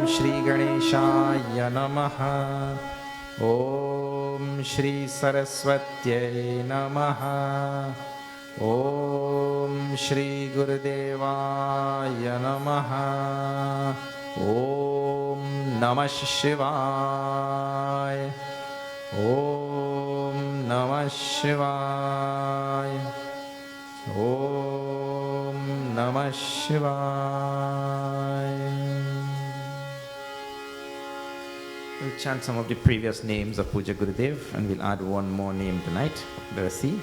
Shri Ganeshaya Namaha. Om Shri Saraswatyai Namaha. Om Shri Gurudevaya Namaha. Om Namah Shivaya. Om Namah Shivaya. Om Namah Shivaya. We'll chant some of the previous names of Puja Gurudev and we'll add one more name tonight. Let us see.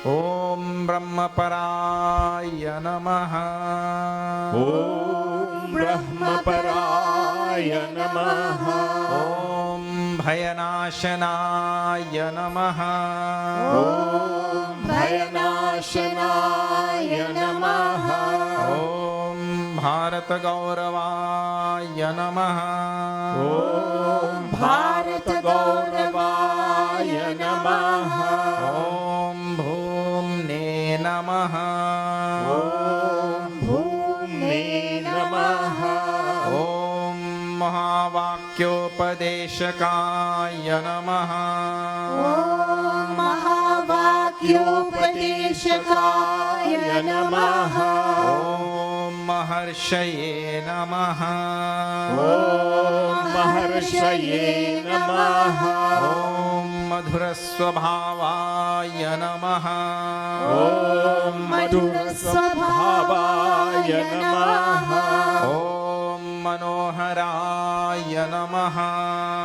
Om Brahmaparaya Namaha. Om Brahmaparaya Namaha. Om Bhayanashanaya Namaha. Om Bhayanashanaya Namaha. Om Bharata Gauravaya Namaha. Om Bharata Gauravaya Namaha. Om Bhumne Namaha. Om Bhumne Namaha. Om Mahavakyopadeshakaya Namaha. Om Mahavakyopadeshakaya Namaha. Om Maharshaye Namaha. Om Maharshaye Namaha. Om Madhurasvabhavaya Namaha. Om Madhurasvabhavaya Namaha. Om Manoharaya Namaha.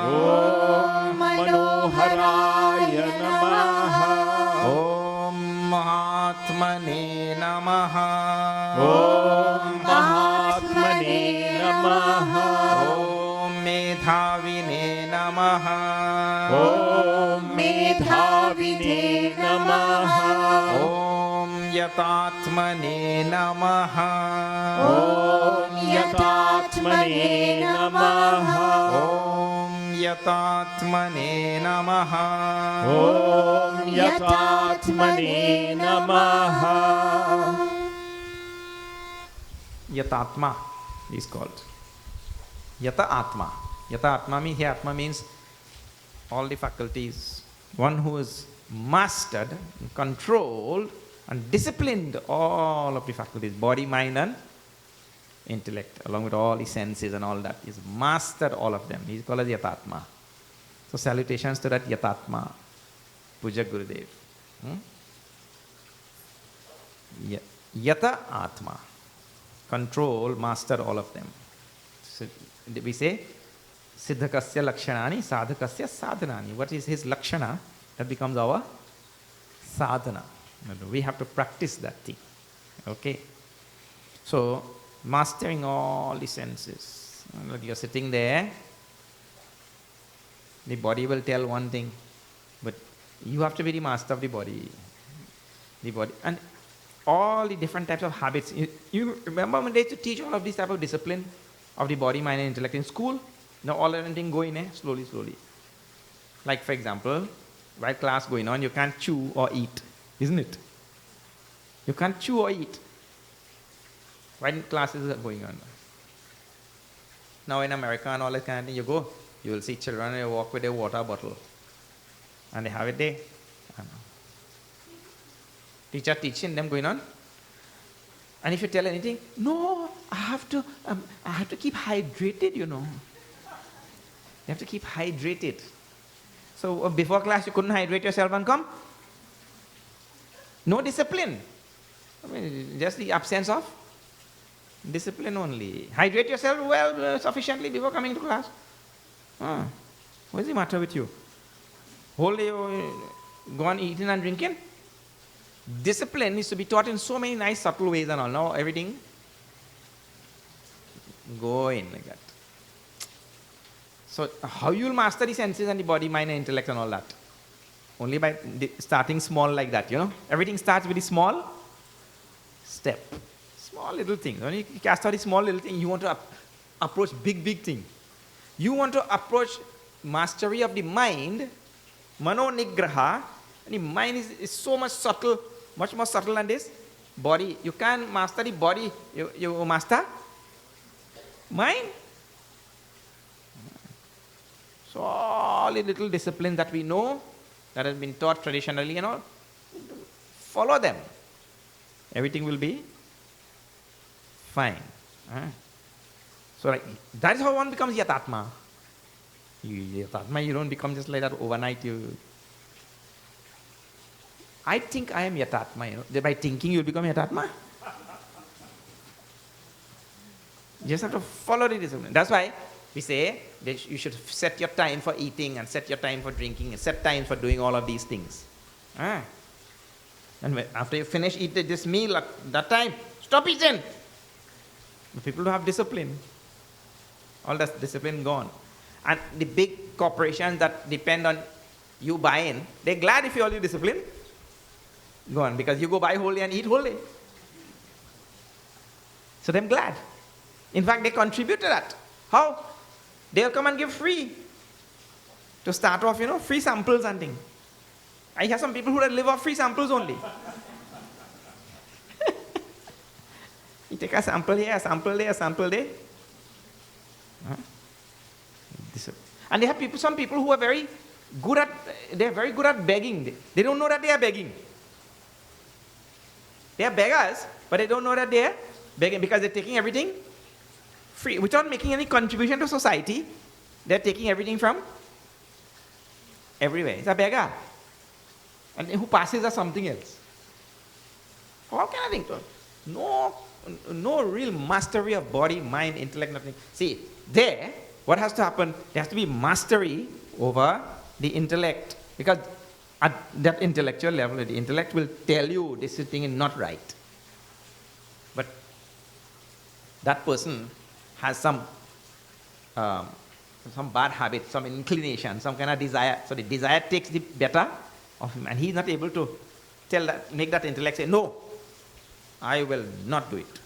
Om Manoharaya Namaha. Om Mahatmane Namaha. Om Mahatmane Namaha. Om Medhavine Namaha. Om Medhavine Namaha. Om Yatatmane Namaha. Om Yatatmane Namaha. Om Yatatmane Namaha. Om Yatatmane Namaha. Yatatma is called. Yata Atma. Yata Atma means, here Atma means all the faculties. One who is mastered, controlled and disciplined all of the faculties, body, mind and intellect, along with all the senses and all that. He's mastered all of them. He's called as Yatatma. So salutations to that Yatatma, Puja Gurudev. Yata Atma. Control, master all of them. So we say, Siddhakasya Lakshanani, Sadhakasya Sadhanani. What is his Lakshana? That becomes our sadhana. We have to practice that thing. Okay? So, mastering all the senses. You're sitting there, the body will tell one thing, but you have to be the master of the body. The body. And all the different types of habits. You remember when they used to teach all of these type of discipline of the body, mind and intellect in school? Now all everything go in slowly, slowly. Like for example, while class going on, you can't chew or eat, isn't it? You can't chew or eat when classes are going on. Now in America and all that kind of thing, you go, you will see children, they walk with a water bottle. And they have it there. Teacher teaching them going on. And if you tell anything, no, I have to keep hydrated, you know. You have to keep hydrated. So before class you couldn't hydrate yourself and come? No discipline. I mean, just the absence of discipline only. Hydrate yourself well sufficiently before coming to class. What is the matter with you? Whole day you go on eating and drinking? Discipline is to be taught in so many nice subtle ways and all. Now everything go in like that. So how you will master the senses and the body, mind and intellect and all that? Only by starting small like that, you know. Everything starts with a small step. Small little things. When you cast out a small little thing, you want to approach big thing. You want to approach mastery of the mind, mano nigraha, and the mind is so much subtle, much more subtle than this body. You can't master the body, you master mind. So all the little disciplines that we know, that has been taught traditionally and all, follow them. Everything will be fine. So like, that is how one becomes yatatma. Yatatma, you don't become just like that overnight. I think I am yatatma, that by thinking you'll become yatatma. You just have to follow the discipline. That's why we say that you should set your time for eating and set your time for drinking and set time for doing all of these things. And after you finish eating this meal at that time, stop eating. The people who have discipline, all that discipline gone. And the big corporations that depend on you buying, they're glad if you all your discipline gone, because you go buy wholly and eat wholly. So they're glad. In fact, they contribute to that. How? They'll come and give free. To start off, free samples and things. I have some people who live off free samples only. You take a sample here, a sample there, a sample there. And they have some people who are very good at begging. They don't know that they are begging. They are beggars, but they don't know that they are begging because they're taking everything free. Without making any contribution to society, they're taking everything from everywhere. It's a beggar. And who passes as something else. How can I think? No real mastery of body, mind, intellect, nothing. See, what has to happen? There has to be mastery over the intellect. Because at that intellectual level, the intellect will tell you this thing is not right. But that person has some bad habit, some inclination, some kind of desire. So the desire takes the better of him, and he's not able to make that intellect say, no, I will not do it.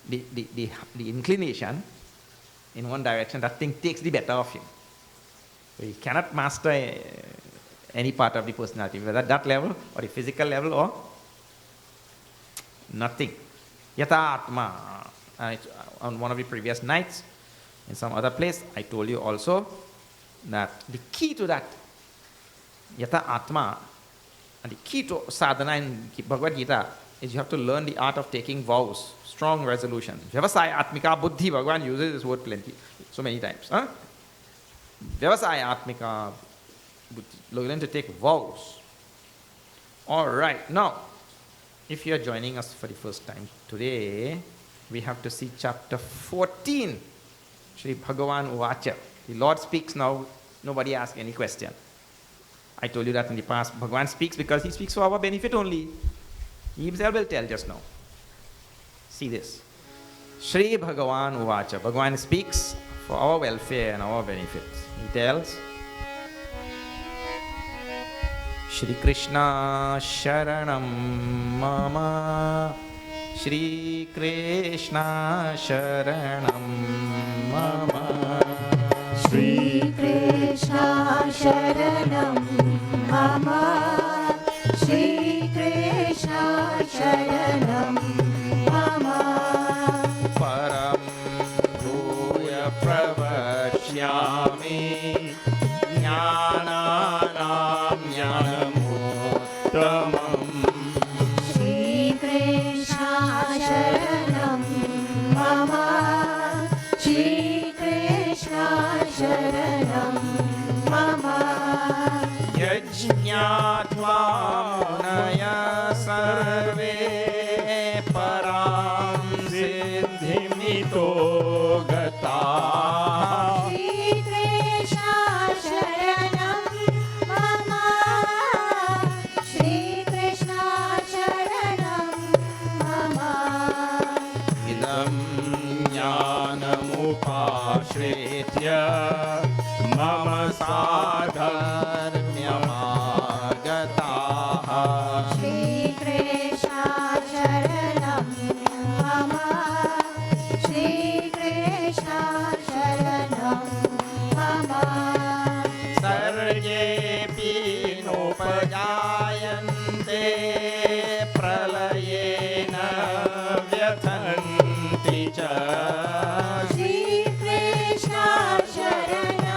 The inclination in one direction, that thing takes the better of him. So he cannot master any part of the personality, whether at that level or the physical level or nothing. Yata Atma. On one of the previous nights, in some other place, I told you also that the key to that Yata Atma, and the key to sadhana in Bhagavad Gita is you have to learn the art of taking vows, strong resolution. Vyavasaya Atmika Buddhi, Bhagavan uses this word plenty, so many times. Vyavasaya Atmika Buddhi, learn to take vows. All right, now, if you are joining us for the first time today, we have to see chapter 14. Shri Bhagavan Uvacha. The Lord speaks now, nobody asks any question. I told you that in the past. Bhagavan speaks because he speaks for our benefit only. He himself will tell just now. See this. Shri Bhagavan Uvacha. Bhagavan speaks for our welfare and our benefit. He tells, Shri Krishna Sharanam Mama. Shri Krishna Sharanam Mama. Shri Krishna Sharanam Mama. Shri Krishna Sharanam Mama. Param Bhuya Pravashyami Jnananam Jnanamuttamam. Shri Krishna Sharanam Mama. Shri Krishna Sharanam Mama. Yajñātvā munaya sarve param siddhimito gataha. Shri Krishna Sharanam Mama. Shri Krishna Sharanam Mama. Idam jnanamupāśritya mama sadharmyamāgataha. Shri Krishna Sharanam Mama. Shri Krishna Sharanam Mama. Sarjepi nopajayante pralayena vyatanti ca. Shri Krishna Sharanam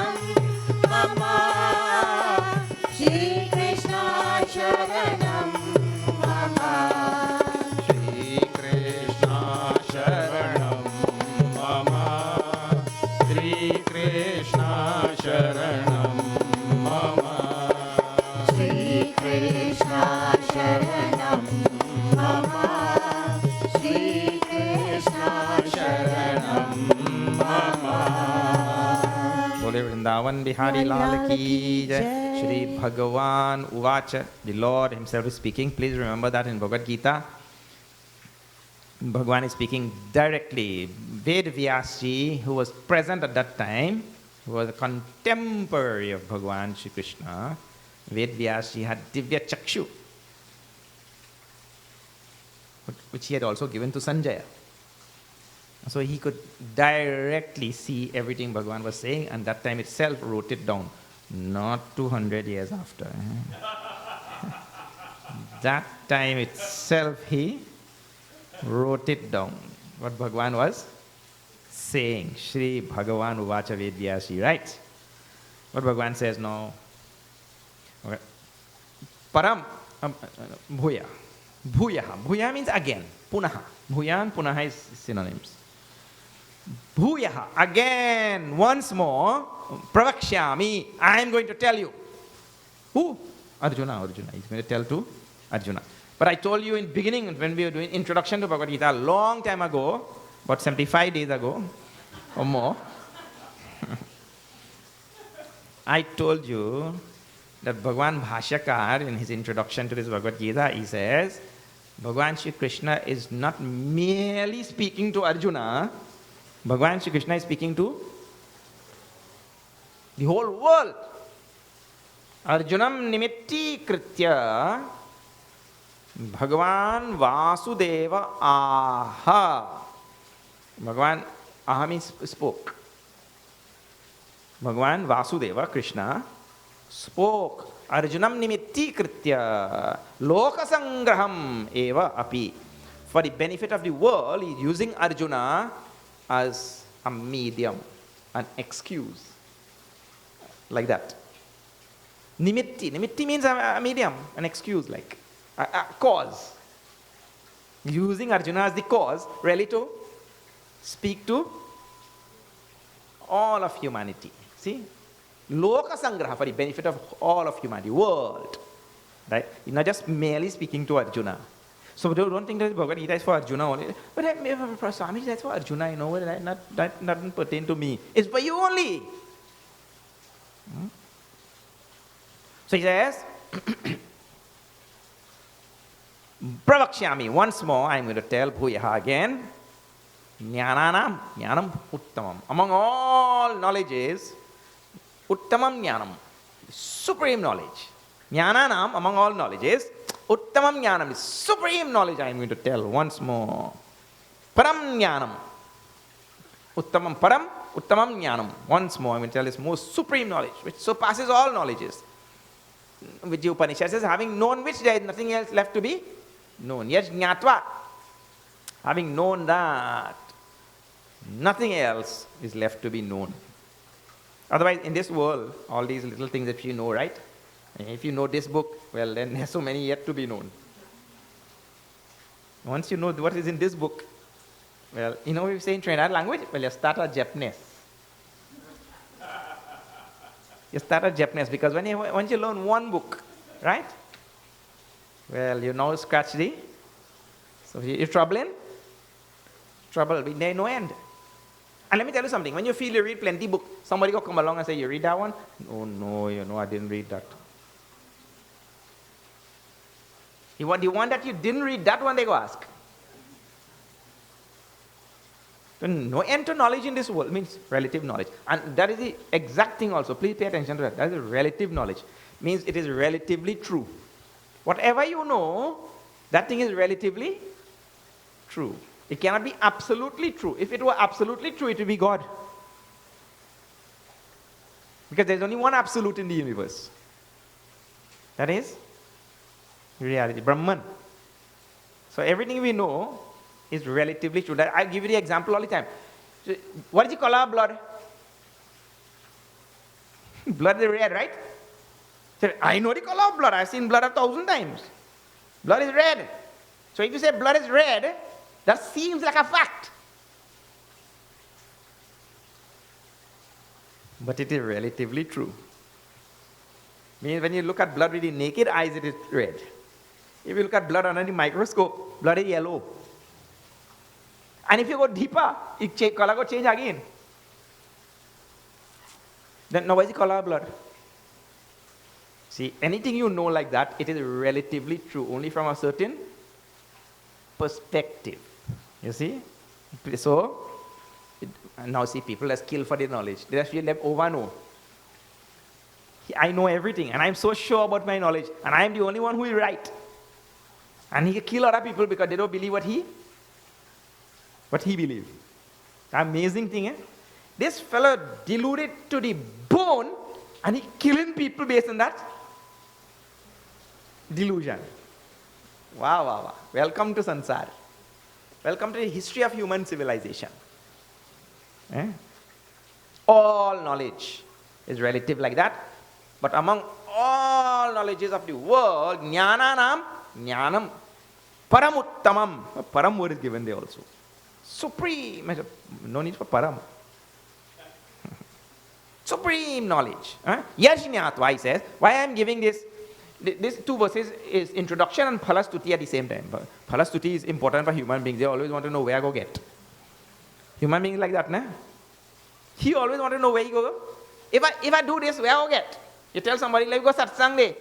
Vrindavan Bihari Lal Ki Jai. Shri Bhagavan Uvacha. The Lord himself is speaking. Please remember that in Bhagavad Gita. Bhagavan is speaking directly. Ved Vyasji, who was present at that time, who was a contemporary of Bhagavan Shri Krishna, Ved Vyasji had Divya Chakshu, which he had also given to Sanjaya. So he could directly see everything Bhagavan was saying, and that time itself wrote it down. Not 200 years after. That time itself he wrote it down, what Bhagavan was saying. Shri Bhagavan Uvacha Vedyasi, right? What Bhagavan says now. Okay. Param Bhuya. Bhuyaha. Bhuya means again. Punaha. Bhuya and Punaha is synonyms. Bhuyaha. Again, once more. Pravakshyami. I am going to tell you. Who? Arjuna. He's going to tell to Arjuna. But I told you in beginning, when we were doing introduction to Bhagavad Gita, a long time ago, about 75 days ago, or more, I told you that Bhagavan Bhashyakar, in his introduction to this Bhagavad Gita, he says, Bhagavan Shri Krishna is not merely speaking to Arjuna, Bhagavan Shri Krishna is speaking to the whole world. Arjunam nimitti kritya Bhagavan Vasudeva aha. Bhagavan aha means spoke. Bhagavan Vasudeva, Krishna, spoke. Arjunam nimitti kritya lokasangraham eva api. For the benefit of the world, he is using Arjuna as a medium, an excuse. Like that. Nimitti. Nimitti means a medium, an excuse, like a cause. Using Arjuna as the cause, really to speak to all of humanity. See? Loka Sangraha, for the benefit of all of humanity, world. Right? He's not just merely speaking to Arjuna. So don't think that Bhagavad Gita is for Arjuna only. But Swami, that's for Arjuna, you know, that doesn't pertain to me. It's for you only. So he says, Pravakshyami, once more I am going to tell Bhuyaha again. Jnananam, jnanam uttamam. Among all knowledges, uttamam jnanam, supreme knowledge. Jnananam, among all knowledges, uttamam jnanam is supreme knowledge I am going to tell once more. Param jnanam. Uttamam param, uttamam jnanam. Once more I am going to tell this most supreme knowledge, which surpasses all knowledges. Which the Upanishad says, having known which there is nothing else left to be known. Yes, jnatva. Having known that, nothing else is left to be known. Otherwise, in this world, all these little things that you know, right? And if you know this book, well, then there's so many yet to be known. Once you know what is in this book, well, you know what we say in Trinidad language? Well, you start a Japanese. You start a Japanese because once you learn one book, right? Well, you now scratch the. So you're troubling? Trouble, there no end. And let me tell you something. When you feel you read plenty book, somebody will come along and say, you read that one? Oh no, you know, I didn't read that. The one that you didn't read, that one they go ask. So no end to knowledge in this world means relative knowledge. And that is the exact thing also. Please pay attention to that. That is relative knowledge. Means it is relatively true. Whatever you know, that thing is relatively true. It cannot be absolutely true. If it were absolutely true, it would be God. Because there's only one absolute in the universe. That is reality, Brahman. So everything we know is relatively true. I give you the example all the time. So what did you call our blood? Blood is red, right? So I know the color of blood. I've seen blood 1,000 times. Blood is red. So if you say blood is red, that seems like a fact. But it is relatively true. Means when you look at blood with the naked eyes, it is red. If you look at blood under the microscope, blood is yellow. And if you go deeper, color will change again. Then now why is it color blood? See, anything you know like that, it is relatively true, only from a certain perspective. You see? So, now see, people are skilled for their knowledge. They actually let over know. I know everything, and I'm so sure about my knowledge, and I'm the only one who is right. And he can kill other people because they don't believe what he believes. Amazing thing, eh? This fellow deluded to the bone, and he killing people based on that delusion. Wow, wow, wow. Welcome to Sansar. Welcome to the history of human civilization. Eh? All knowledge is relative like that. But among all knowledges of the world, jnananam, jnanam, paramuttamam. Param word is given there also. Supreme. No need for param. Supreme knowledge. Yajnatva, he says. Why I am giving this? These two verses is introduction and phalastuti at the same time. Phalastuti is important for human beings. They always want to know where I go get. Human beings like that, nah? He always want to know where he go. If I do this, where I go get? You tell somebody, like, go satsang day.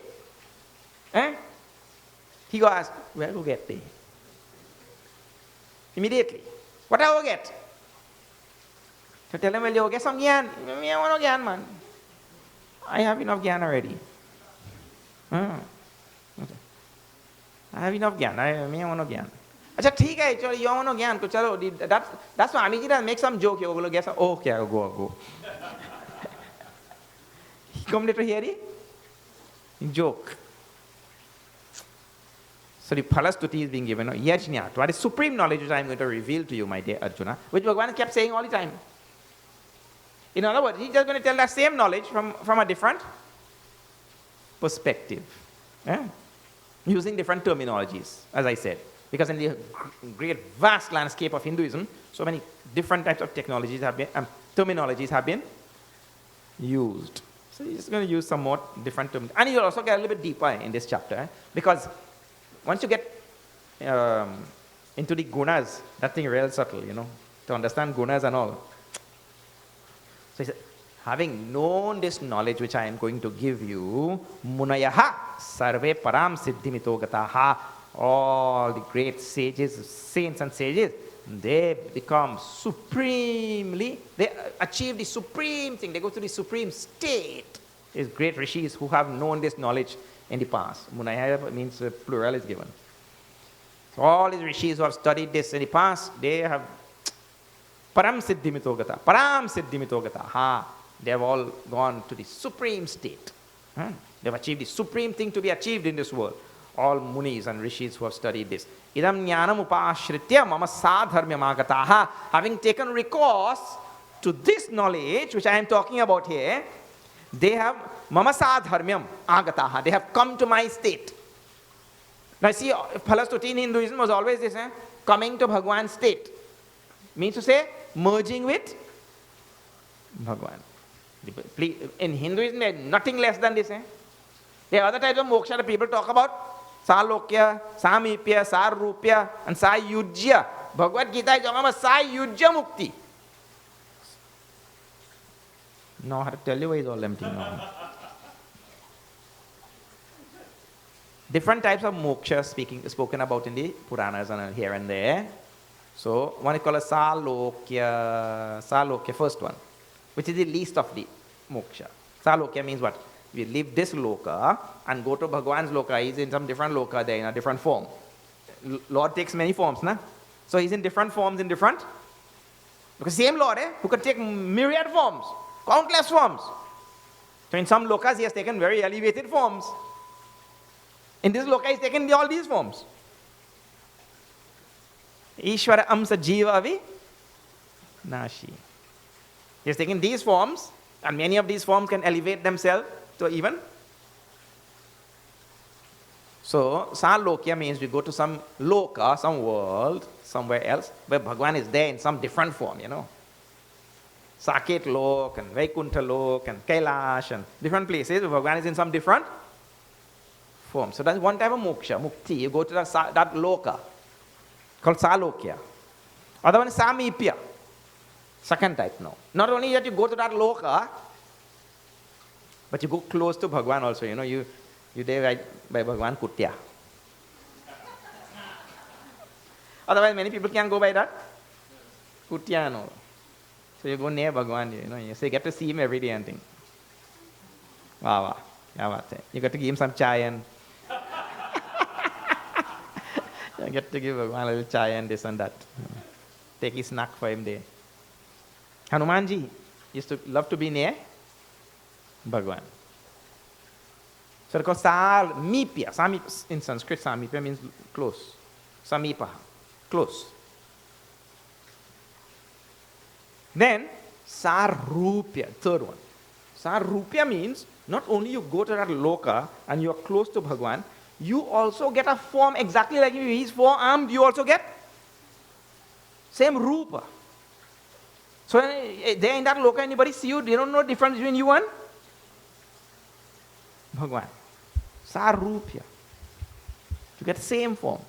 Eh? He go ask, where I go get day? Immediately. What I go get? So tell him, well, you go get some gyan. I want no gyan, man. I have enough gyan already. Okay. I have enough gyan. I want no gyan. Acha, ठीक है, चलो you want no gyan, तो चलो. That's why Swami ji does make some joke. You go guess. Oh, okay, I'll go. He come later here, joke. So the phalastuti is being given. Yajna, what is supreme knowledge which I am going to reveal to you, my dear Arjuna, which Bhagavan kept saying all the time. In other words, he's just going to tell that same knowledge from a different perspective. Using different terminologies, as I said. Because in the great vast landscape of Hinduism, so many different types of terminologies have been used. So he's going to use some more different terms. And you'll also get a little bit deeper in this chapter. Because once you get into the gunas, that thing real subtle, to understand gunas and all. So he said, having known this knowledge which I am going to give you, munayaha sarve param siddhimito gataha, all the great sages, saints and sages, they become supremely, they achieve the supreme thing, they go to the supreme state. These great rishis who have known this knowledge in the past. Munaya means plural is given. So all these rishis who have studied this in the past, they have param siddhimito gata, param siddhimito gata, ha. They have all gone to the supreme state. They have achieved the supreme thing to be achieved in this world. All munis and rishis who have studied this. Idam jnanam upashritya mama sadharmyam agataha. Having taken recourse to this knowledge, which I am talking about here, they have mama sadharmyam agataha. They have come to my state. Now see, phalastuti in Hinduism was always this, coming to Bhagwan's state. Means to say, merging with Bhagwan. In Hinduism, there is nothing less than this. There are other types of moksha that people talk about. Salokya, Samipya, Sarupya, and Sayujya. Bhagavad Gita is talking about Sayujya Mukti. No, I have to tell you why it's all empty now. Different types of moksha spoken about in the Puranas and here and there. So, one is called a Salokya, first one, which is the least of the moksha. Salokya means what? We leave this loka and go to Bhagwan's loka. He's in some different loka there in a different form. Lord takes many forms, na? So he's in different forms in different. Because same Lord, who can take myriad forms, countless forms. So in some lokas he has taken very elevated forms. In this loka he's taken all these forms. Ishvara amsa jiva avi nashi. He has taken these forms, and many of these forms can elevate themselves to even. So, Salokya means we go to some loka, some world, somewhere else, where Bhagwan is there in some different form, Saket Lok and Vaikuntha Lok and Kailash and different places where Bhagwan is in some different form. So that's one type of moksha, mukti. You go to that loka, called Salokya. Other one is Samipya. Second type now. Not only that you go to that loka, But you go close to Bhagwan also, you there right by Bhagwan Kutya. Otherwise, many people can't go by that. Kutya and all. So you go near Bhagwan, so you get to see him every day and think, wow, wow, yeah, you got to give him some chai and you get to give Bhagwan a little chai and this and that. Take his snack for him there. Hanumanji used to love to be near Bhagwan. So because Samipya, in Sanskrit, Samipya means close. Samipa, close. Then Sarupya, third one. Sarupya means not only you go to that loka and you are close to Bhagwan, you also get a form exactly like him. He's four-armed, you also get same rupa. So there in that loka, anybody see you, they don't know the difference between you and Bhagwan. Sarupya. You get the same form.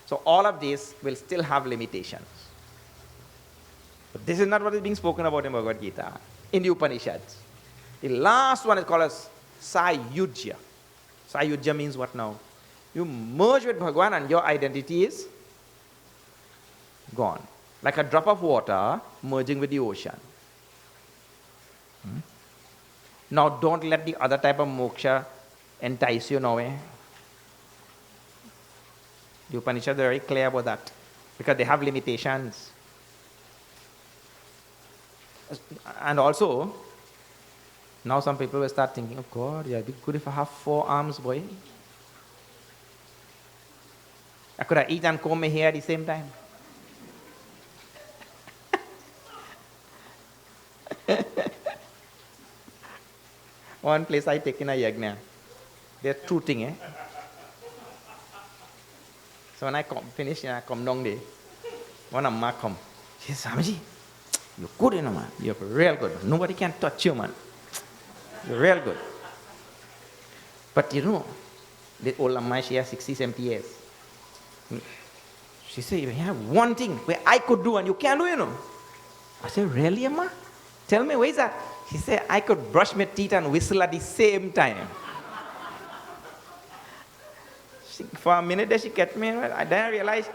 So all of this will still have limitations. But this is not what is being spoken about in Bhagavad Gita, in the Upanishads. The last one is called as Sayujya. Sayujya means what now? You merge with Bhagwan and your identity is gone. Like a drop of water merging with the ocean. Now don't let the other type of moksha entice you now. The Upanishads are very clear about that. Because they have limitations. And also, now some people will start thinking, oh God, yeah, it'd be good if I have 4 arms, boy. I could have eat and comb my hair at the same time. One place I take in a yajna, they're truthing, So when I finish, I come down there. One Amma come. She says, Swamiji, you're good, man. You're real good. Nobody can touch you, man. You're real good. But the old Amma, she has 60, 70 years. She said, you have one thing where I could do and you can't do, I said, really, Amma? Tell me, where is that? She said, I could brush my teeth and whistle at the same time. For a minute there, she kept me, then I realized.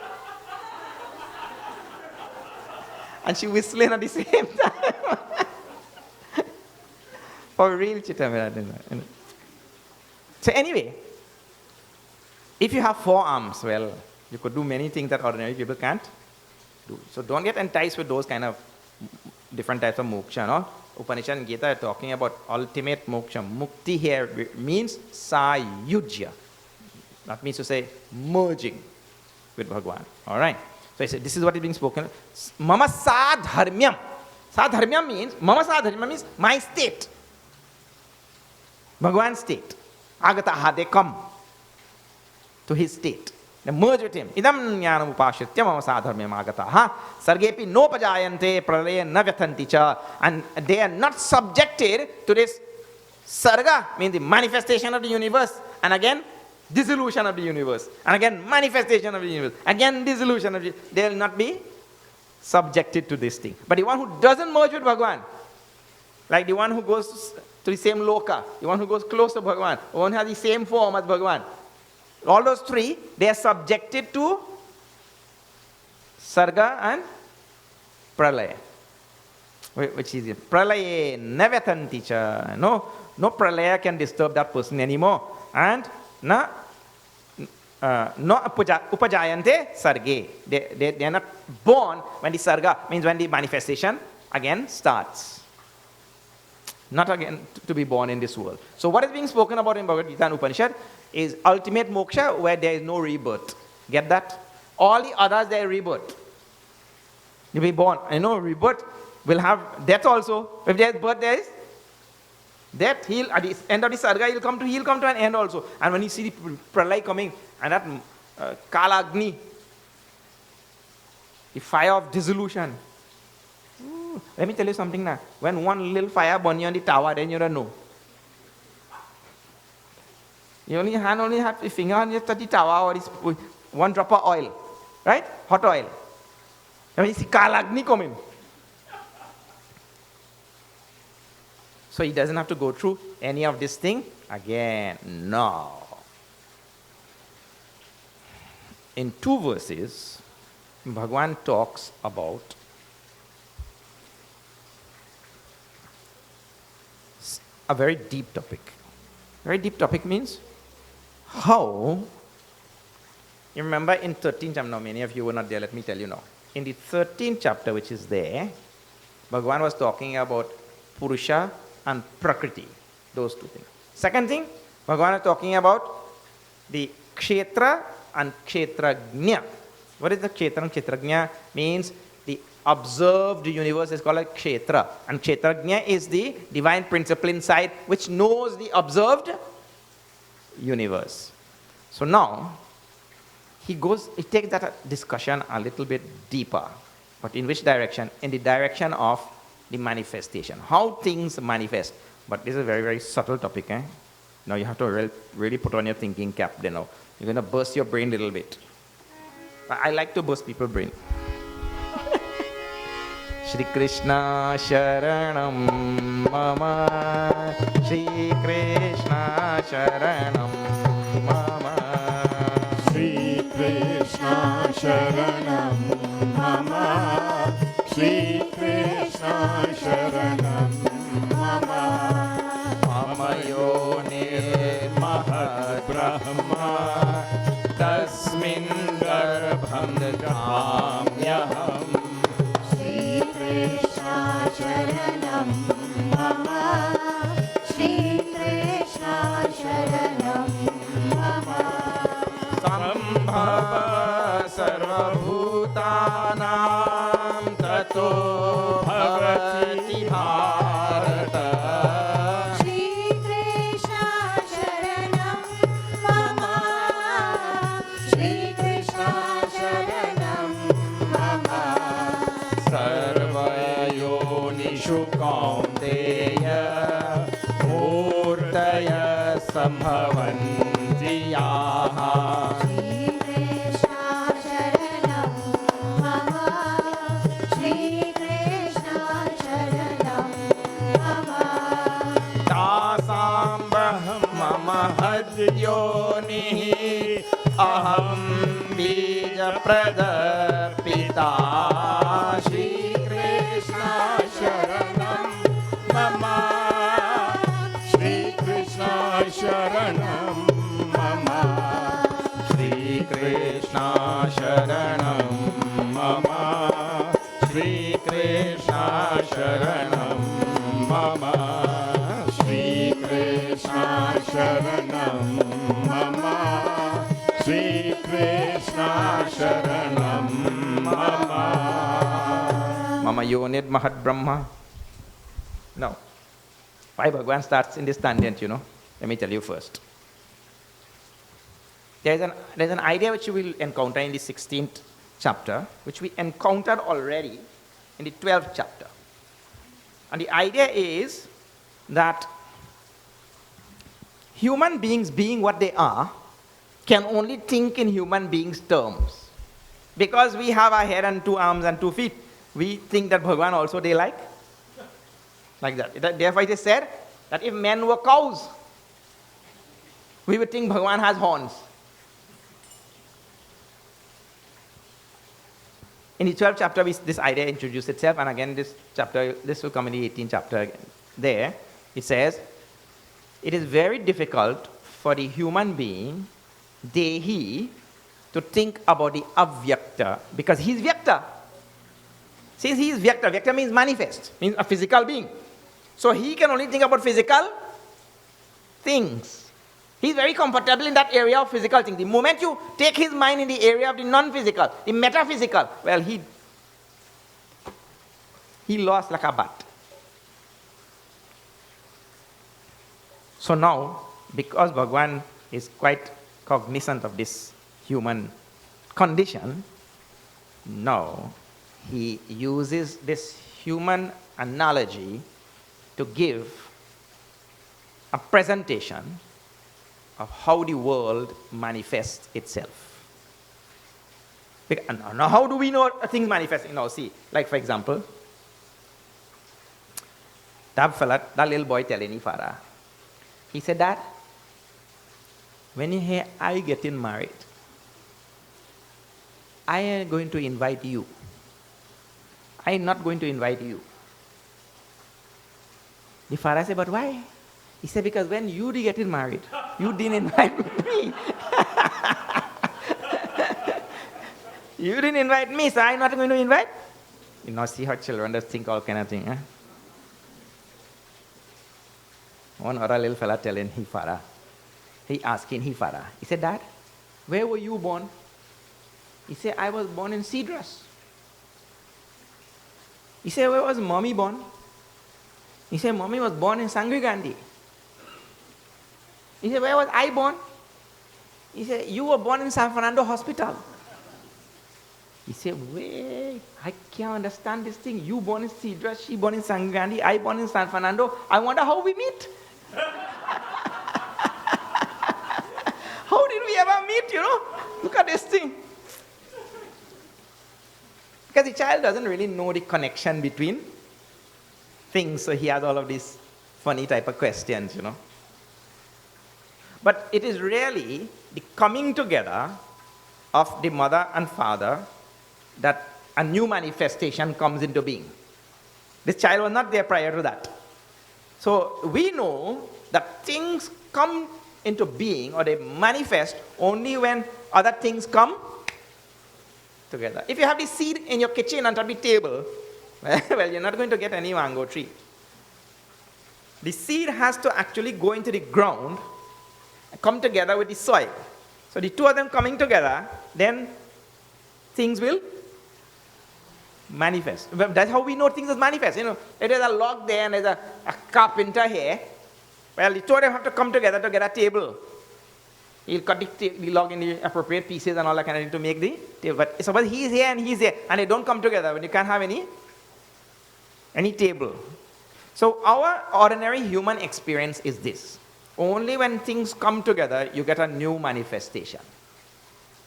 And she whistling at the same time. For real, Chittamira. So anyway, if you have 4 arms, well, you could do many things that ordinary people can't do. So don't get enticed with those kind of different types of moksha, no? Upanishad and Gita are talking about ultimate moksha. Mukti here means sayujya. That means to say merging with Bhagwan. Alright? So he said, this is what is being spoken. Mama sadharmyam. Sadharmyam means, Mama sadharmyam means my state. Bhagwan's state. Agataha, they come to his state. They merge with him. Idam jnanam upashritya mama sadharmyam agataha. Sargepi nopajayante pralaya na vyathanti cha. And they are not subjected to this sarga, means the manifestation of the universe. And again, dissolution of the universe. And again, manifestation of the universe. Again, dissolution of the universe. They will not be subjected to this thing. But the one who doesn't merge with Bhagwan, like the one who goes to the same loka, the one who goes close to Bhagwan, the one who has the same form as Bhagwan, all those 3, they are subjected to sarga and pralaya. Which is it? Pralaya navyathanti cha. No pralaya can disturb that person anymore. And no upajayante sarge. They are not born when the sarga, means when the manifestation again starts. Not again to be born in this world. So what is being spoken about in Bhagavad Gita and Upanishad is ultimate moksha where there is no rebirth. Get that? All the others, there is rebirth. You be born. Rebirth will have death also. If there is birth, there is death. At the end of the sarga, he'll come to an end also. And when you see the pralay coming, and that kala agni, the fire of dissolution. Let me tell you something now. When one little fire burns you on the tower, then you don't know. You only have a finger on the tower or one drop of oil. Right? Hot oil. And when you see kala agni coming. So he doesn't have to go through any of this thing again. No. In 2 verses, Bhagavan talks about a very deep topic. Very deep topic means how, you remember in 13th chapter, now many of you were not there, let me tell you now. In the 13th chapter, which is there, Bhagavan was talking about Purusha and Prakriti, those 2 things. Second thing, Bhagavan is talking about the Kshetra and Kshetrajna. What is the Kshetra and Kshetrajna? Means the observed universe is called a Kshetra. And Kshetrajna is the divine principle inside which knows the observed universe. So now, he takes that discussion a little bit deeper. But in which direction? In the direction of the manifestation. How things manifest. But this is a very, very subtle topic. Now you have to really put on your thinking cap. You're going to burst your brain a little bit. I like to burst people's brain. Shri Krishna Sharanam Mama, Shri Krishna Sharanam Mama, Shri Krishna Sharanam Mama, Shri Krishna Sharanam Mama, Mama Yonir Mahad Brahma, Tasmin Garbham Dhamyaham. Shri Krishna Sharanam Mama, Shri Krishna Sharanam Mama, Sambhava Sarvabhutanam Tato Bhavati Bharata. Shri Krishna Sharanam Mama, Shri Krishna Sharanam Mama, Sarvayonishu Kaunteya Murtaya Sambhavanti Yaha. Shri Krishna Sharanam Mama, Shri Krishna Sharanam Mama, Tasam Brahma Mahadyonihi Aham Bija Pradarpita. Shri Krishna Sharanam Mama, Shri Krishna Sharanam Mama, Shri Krishna Sharanam Mama, Shri Krishna Sharanam Mama, Shri Krishna Sharanam Mama, Shri Krishna Sharanam Mama. Mama Yonid Mahat Brahma. Now, why Bhagavan starts in this tangent, Let me tell you first. There's an idea which you will encounter in the 16th chapter, which we encountered already in the 12th chapter. And the idea is that human beings, being what they are, can only think in human beings' terms. Because we have a head and 2 arms and 2 feet, we think that Bhagavan also they like that. Therefore it is said that if men were cows, we would think Bhagavan has horns. In the 12th chapter, this idea introduced itself, and again this will come in the 18th chapter again. There, it says, it is very difficult for the human being, Dehi, to think about the avyakta, because he is vyakta. Since he is vyakta, vyakta means manifest, means a physical being. So he can only think about physical things. He is very comfortable in that area of physical things. The moment you take his mind in the area of the non-physical, the metaphysical, well, he lost like a bat. So now, because Bhagavan is quite cognizant of this human condition, now he uses this human analogy to give a presentation of how the world manifests itself. Now, how do we know things manifest? See, like for example, that little boy telling his father, he said, Dad, when you hear I getting married, I am going to invite you. I am not going to invite you. The father said, but why? He said, because when you did getting married, you didn't invite me. You didn't invite me, so I'm not going to invite. You know, see how children just think all kind of thing. One other little fella telling his father, he asking his father, he said, Dad, where were you born? He said, I was born in Cedras. He said, where was mommy born? He said, mommy was born in Sangri Gandhi. He said, where was I born? He said, you were born in San Fernando Hospital. He said, wait, I can't understand this thing. You born in Cedras, she born in Sangri Gandhi, I born in San Fernando. I wonder how we meet. How did we ever meet, Look at this thing. Because the child doesn't really know the connection between things, so he has all of these funny type of questions, But it is really the coming together of the mother and father that a new manifestation comes into being. This child was not there prior to that. So we know that things come into being or they manifest only when other things come together. If you have the seed in your kitchen under the table, well, you're not going to get any mango tree. The seed has to actually go into the ground and come together with the soil. So the two of them coming together, then things will manifest. That's how we know things will manifest. If there's a log there and there's a carpenter here, well, the two of them have to come together to get a table. He'll cut the log in the appropriate pieces and all that kind of thing to make the table. But suppose he's here and he's there, and they don't come together, when you can't have any table. So our ordinary human experience is this. Only when things come together, you get a new manifestation.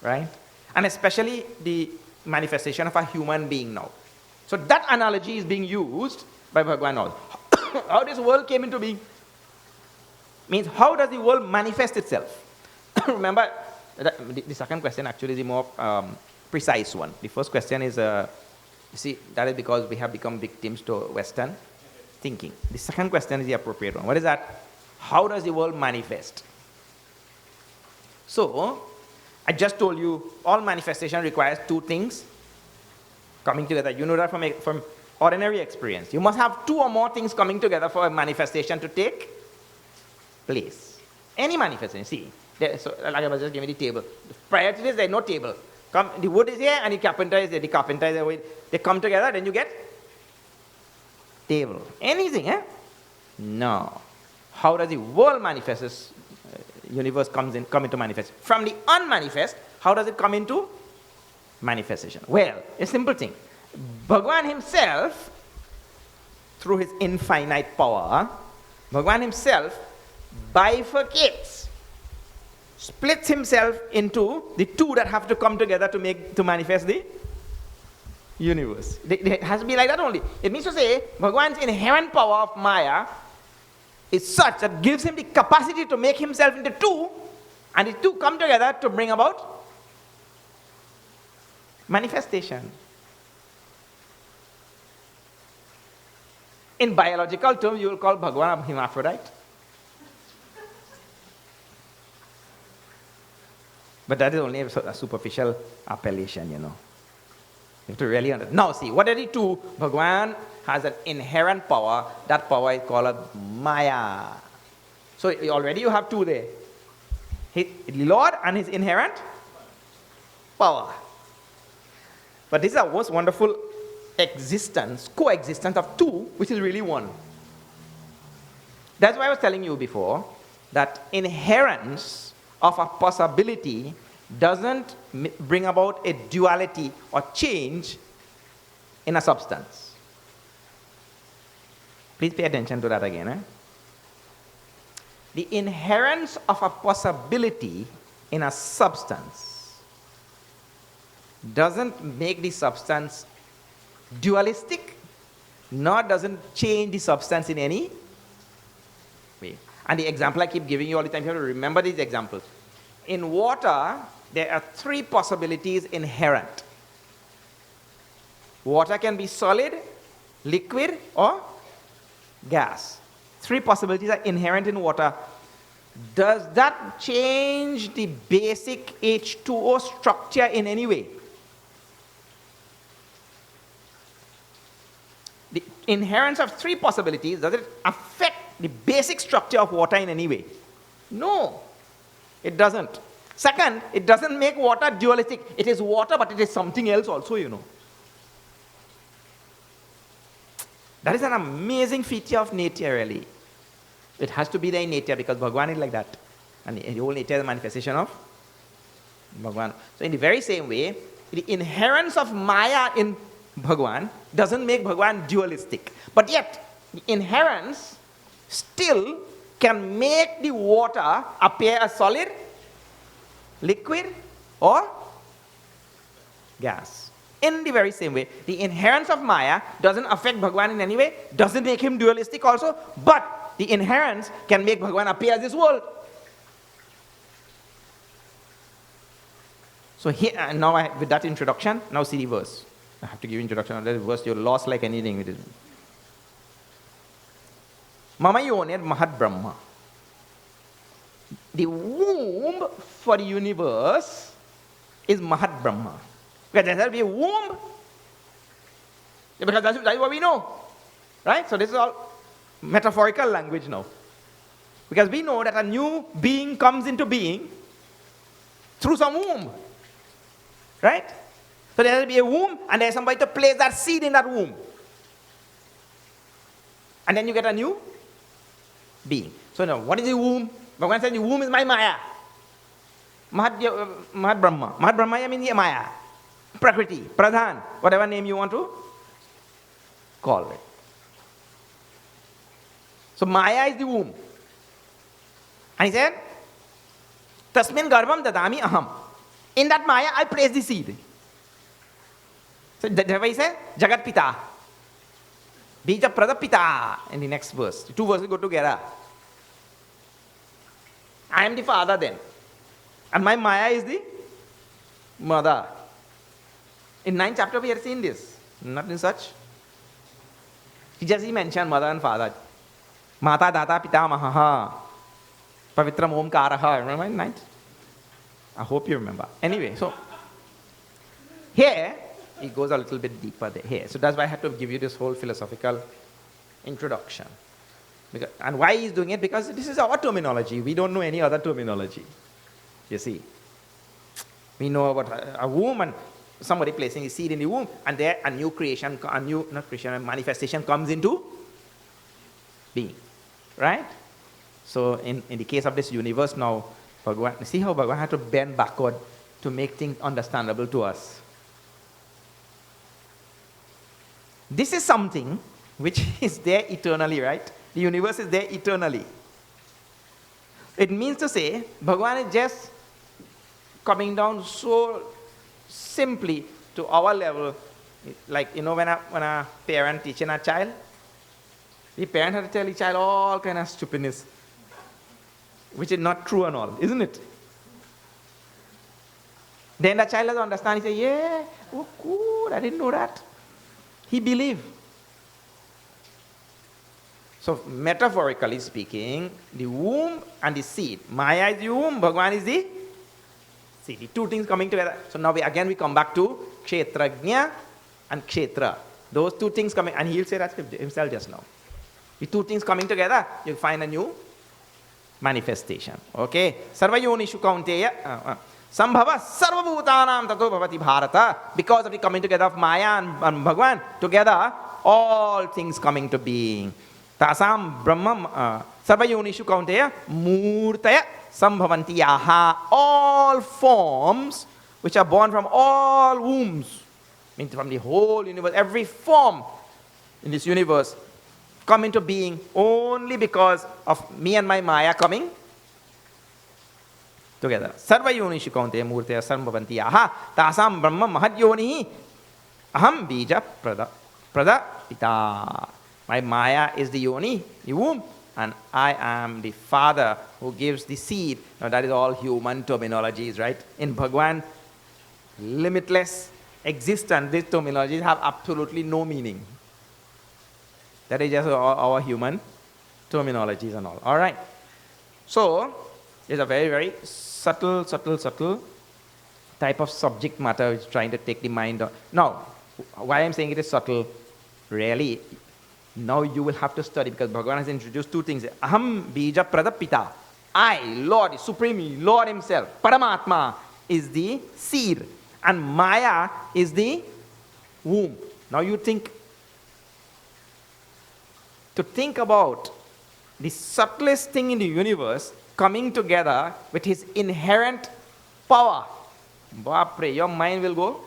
Right? And especially the manifestation of a human being now. So that analogy is being used by Bhagavan also. How this world came into being means how does the world manifest itself? Remember, the second question actually is the more precise one. The first question is, you see, that is because we have become victims to Western thinking. The second question is the appropriate one. What is that? How does the world manifest? So, I just told you, all manifestation requires two things coming together. You know that from ordinary experience. You must have two or more things coming together for a manifestation to take place. Any manifestation, see. So, like I was just giving the table. Prior to this, there's no table. The wood is here and the carpenter is there. The carpenter is there. They come together, then you get table. Anything, No. How does the world manifest? Universe come into manifest. From the unmanifest, how does it come into manifestation? Well, a simple thing. Bhagavan himself, through his infinite power, Bhagavan himself bifurcates, splits himself into the two that have to come together to manifest the universe. It has to be like that only. It means to say, Bhagavan's inherent power of Maya is such that gives him the capacity to make himself into two, and the two come together to bring about manifestation. In biological terms, you will call Bhagavan a hermaphrodite. But that is only a superficial appellation, You have to really understand. Now see, what are the two? Bhagavan has an inherent power. That power is called Maya. So already you have two there. The Lord and his inherent power. But this is a most wonderful coexistence of two, which is really one. That's why I was telling you before that inherence of a possibility doesn't bring about a duality or change in a substance. Please pay attention to that again. The inherence of a possibility in a substance doesn't make the substance dualistic Nor doesn't change the substance in any way. And the example I keep giving you all the time, you have to remember these examples. In water, there are 3 possibilities inherent. Water can be solid, liquid, or gas. 3 possibilities are inherent in water. Does that change the basic H2O structure in any way? The inherence of 3 possibilities, does it affect the basic structure of water in any way? No, it doesn't. Second, it doesn't make water dualistic. It is water, but it is something else also, you know. That is an amazing feature of nature, really. It has to be there in nature because Bhagwan is like that. And the whole nature is a manifestation of Bhagwan. So in the very same way, the inherence of Maya in Bhagwan doesn't make Bhagwan dualistic. But yet, the inherence still can make the water appear as solid, liquid, or gas. In the very same way, the inherence of Maya doesn't affect Bhagwan in any way, doesn't make him dualistic also, but the inherence can make Bhagwan appear as this world. So here, now with that introduction, now see the verse. I have to give introduction on that verse, you're lost like anything with it. Mama Yonir Mahat Brahma. The womb for the universe is Mahat Brahma. Because there has to be a womb. Because that's what we know. Right? So this is all metaphorical language now. Because we know that a new being comes into being through some womb. Right? So there has to be a womb and there's somebody to place that seed in that womb. And then you get a new being. So now, what is the womb? Bhagavan said the womb is my Maya. Mahat Brahma. Mahat Brahma means Maya. Prakriti, Pradhan, whatever name you want to call it. So Maya is the womb. And he said, Tasmin Garbham Dadami Aham. In that Maya, I place the seed. So that's why he said, Jagat Pita. Bija Prada Pita. In the next verse. The 2 verses go together. I am the father then. And my Maya is the mother. In 9th chapter we have seen this. Nothing such. He just mentioned mother and father. Mata Data Pita Mahaha. Pavitram Omkaraha. Remember in 9th? I hope you remember. Anyway, so here it goes a little bit deeper there. Here. So that's why I had to give you this whole philosophical introduction. And why he's doing it? Because this is our terminology. We don't know any other terminology. You see. We know about a womb and somebody placing a seed in the womb, and there a new creation, a manifestation comes into being. Right? So in the case of this universe now, Bhagavan, see how Bhagavan had to bend backward to make things understandable to us. This is something which is there eternally, right? The universe is there eternally. It means to say, Bhagavan is just coming down so simply to our level, like, you know, when a parent teaching a child, the parent has to tell the child all kind of stupidness, which is not true and all, isn't it? Then the child doesn't understand. He says, yeah, oh good, I didn't know that. He believed. So metaphorically speaking, the womb and the seed. Maya is the womb, Bhagavan is the seed. The 2 things coming together. So now we come back to Kshetrajna and Kshetra. Those 2 things coming, and he'll say that himself just now. The 2 things coming together, you'll find a new manifestation. Okay? Sarva yonishu kaunteya. Sambhava sarva bhutanam tato bhavati bharata. Because of the coming together of Maya and Bhagavan, together, all things coming to being. Tasam Brahma Sarva yonishu kaunteya murtaya sambhavanti yaha. All forms which are born from all wombs, means from the whole universe, every form in this universe come into being only because of me and my Maya coming together. Sarva yonishu kaunteya murtaya sambhavanti yaha. Tasam Brahma mahad yonihi aham bija prada Pradapita. My Maya is the yoni, the womb, and I am the father who gives the seed. Now that is all human terminologies, right? In Bhagwan, limitless existence, these terminologies have absolutely no meaning. That is just our human terminologies and all. All right. So, it's a very, very subtle type of subject matter which is trying to take the mind on. Now, why I'm saying it is subtle, really, now you will have to study because Bhagavan has introduced two things. Aham bija pradapita. I, Lord, Supreme Lord Himself, Paramatma, is the seed. And Maya is the womb. Now you think, to think about the subtlest thing in the universe coming together with His inherent power. Bapre, your mind will go.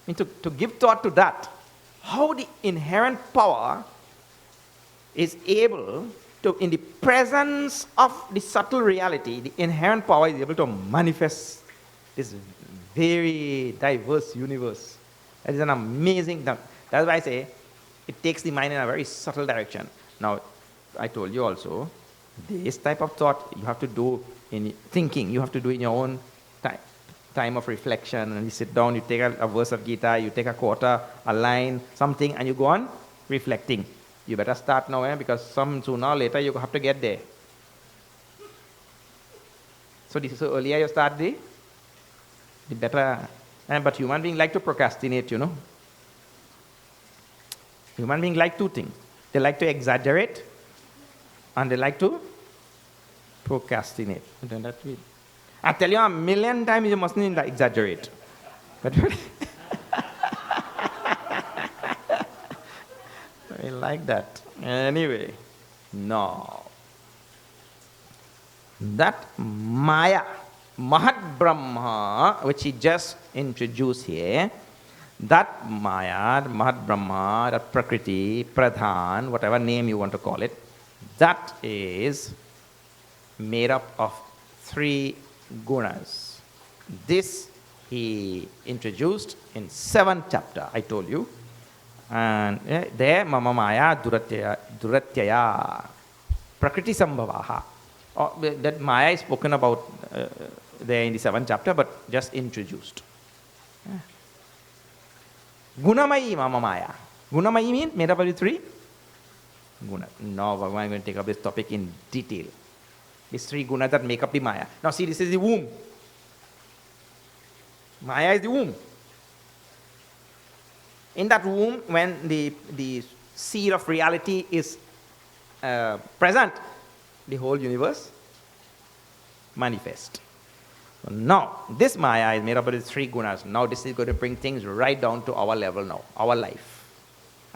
I mean, to give thought to that, how the inherent power is able to, in the presence of the subtle reality, the inherent power is able to manifest this very diverse universe. That is an amazing thing. That's why I say it takes the mind in a very subtle direction. Now, I told you also, this type of thought you have to do in thinking, you have to do in your own time of reflection, and you sit down, you take a verse of Gita, you take a quarter, a line, something, and you go on reflecting. You better start now, because sooner or later you have to get there. So earlier you start the better. But human beings like to procrastinate, you know. Human beings like two things. They like to exaggerate, and they like to procrastinate. I tell you 1,000,000 times you mustn't exaggerate. But I like that. Anyway, no. That Maya, Mahat Brahma, which he just introduced here, that Maya, Mahat Brahma, that Prakriti, Pradhan, whatever name you want to call it, that is made up of 3 gunas. This he introduced in 7th chapter, I told you. And there, Mama Maya Duratyaya, Prakriti Sambhavaha. That Maya is spoken about there in the 7th chapter, but just introduced. Gunamayi Mama Maya. Gunamayi means made up of the 3 gunas. Now, Bhagavan is going to take up this topic in detail. These 3 gunas that make up the Maya. Now, see, this is the womb. Maya is the womb. In that womb, when the seed of reality is present, the whole universe manifests. So now, this Maya is made up of the 3 gunas. Now, this is going to bring things right down to our level now, our life.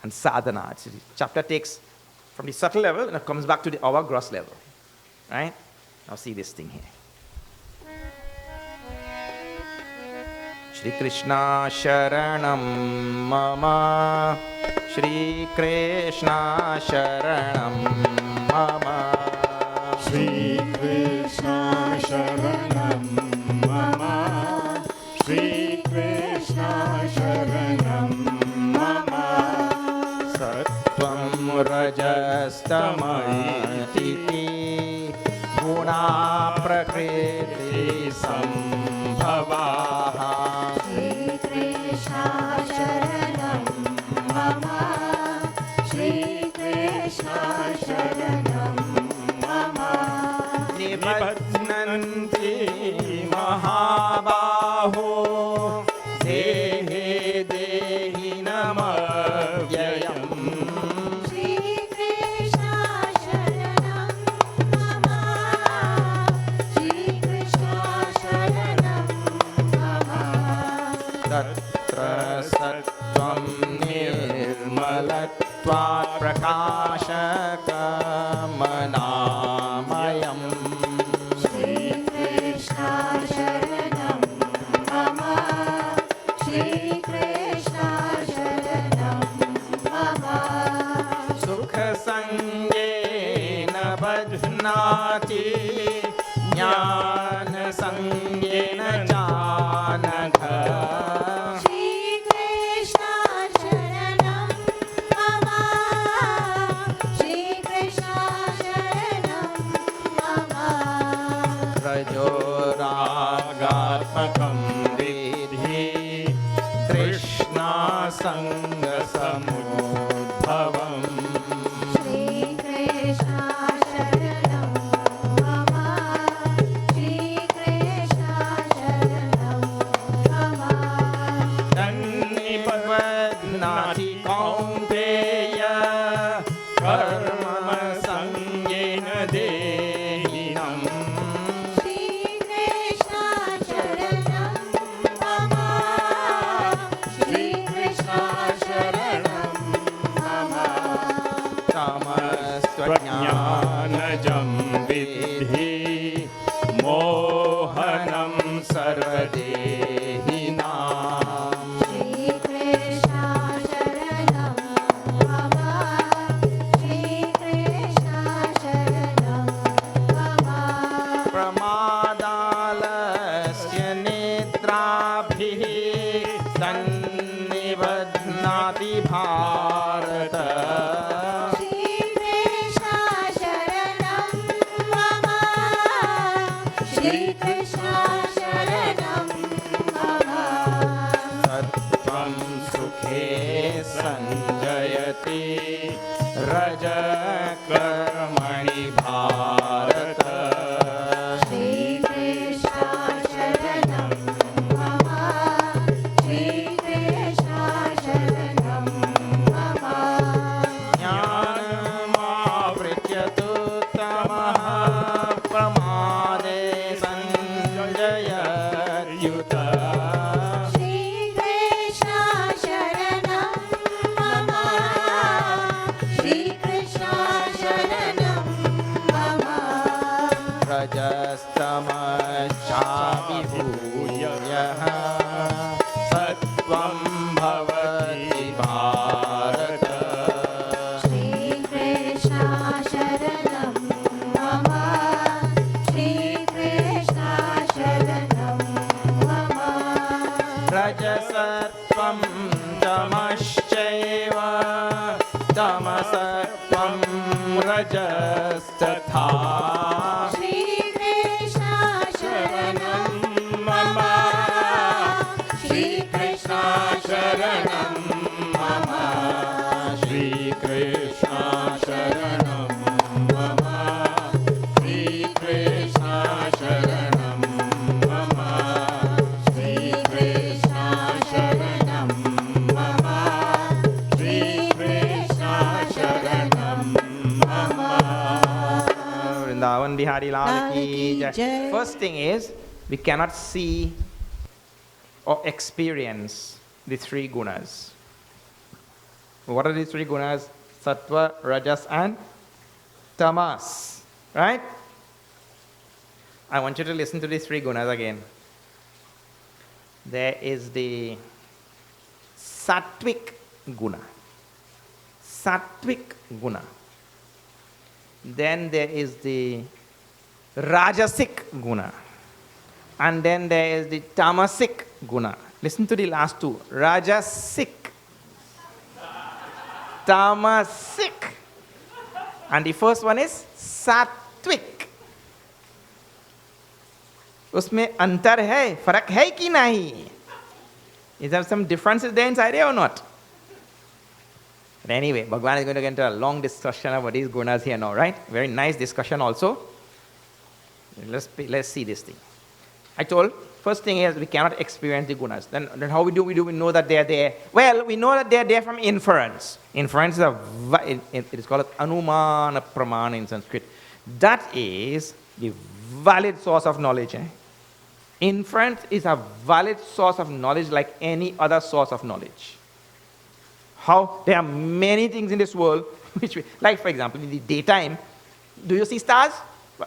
And sadhana. The chapter takes from the subtle level and it comes back to our gross level. Right? Now, see this thing here. Shri Krishna Sharanam Mama, Shri Krishna Sharanam Mama, Shri Krishna Sharanam Mama, Shri Krishna Sharanam Mama, Sattvam Rajastamati Guna Prakriti Sambhavaha. Nibadnanti Mahabaho Dehe Dehi Namavyayam. Shri Krishna Sharanam Mama, Shri Krishna Sharanam Mama. Tatra Sattvam Nirmalatvat Prakashakam Manamayam. Shri Krishna Sharanam Mama, Shri Krishna Sharanam Mama. Sukha Sangena Badhnati Jnana Sangena Janagha. Shri sanga samudbhavam. Shri Krishna Sharanam Mama, Shri Krishna Sharanam Mama. Tannipadnati kaunteya karma sangena dehinam. Shri Krishna Sharanam Mama, Shri Krishna Sharanam Mama. Tamastvajnanajam vidhi mohanam sarvadehinam. Shri Krishna Sharanam Mama, Shri Krishna Sharanam Mama. Pramadalasya netrabhihi sannivadnati bharata. Shri Krishna Sharanam Mama, Shri Krishna Sharanam Mama. Sattvam sukhe sanjayati raja karmani bharata. Shri Krishna Sharanam Mama, Shri Krishna Sharanam Mama. Jnanamavritya tu tamaha pramade sanjayatyuta. Shri Krishna Sharanam Mama, Shri Krishna Sharanam Mama. Rajastamachaviभूयः sattvam bhavati bharata. Shri Krishna Sharanam Mama, Shri Krishna Sharanam Mama. Rajasattvam tamaschaiva tamasattvam rajastatha. Shri Krishna Sharanam Mama. Shri Krishna Sharanam Mama. Shri Krishna Sharanam Mama. Shri Krishna Sharanam Mama. Shri Krishna Sharanam Mama. Shri Krishna Sharanam Mama. Vrindavan Bihari Lal ki jai. First thing is, we cannot see or experience the three gunas. What are the three gunas? Sattva, Rajas and Tamas. Right? I want you to listen to these three gunas again. There is the Sattvic guna. Sattvic guna. Then there is the Rajasic guna. And then there is the Tamasic guna. Listen to the last two. Rajasic. Tamasic. And the first one is Sattvic. उसमें अंतर है, फर्क है कि नहीं? Is there some differences there inside it or not? But anyway, Bhagwan is going to get into a long discussion about these gunas here now, right? Very nice discussion also. Let's see this thing. I told, first thing is we cannot experience the gunas. Then how we do? We know that they are there. Well, we know that they are there from inference. Inference is it is called anumana pramana in Sanskrit. That is the valid source of knowledge. Inference is a valid source of knowledge like any other source of knowledge. How? There are many things in this world which, like for example, in the daytime, do you see stars?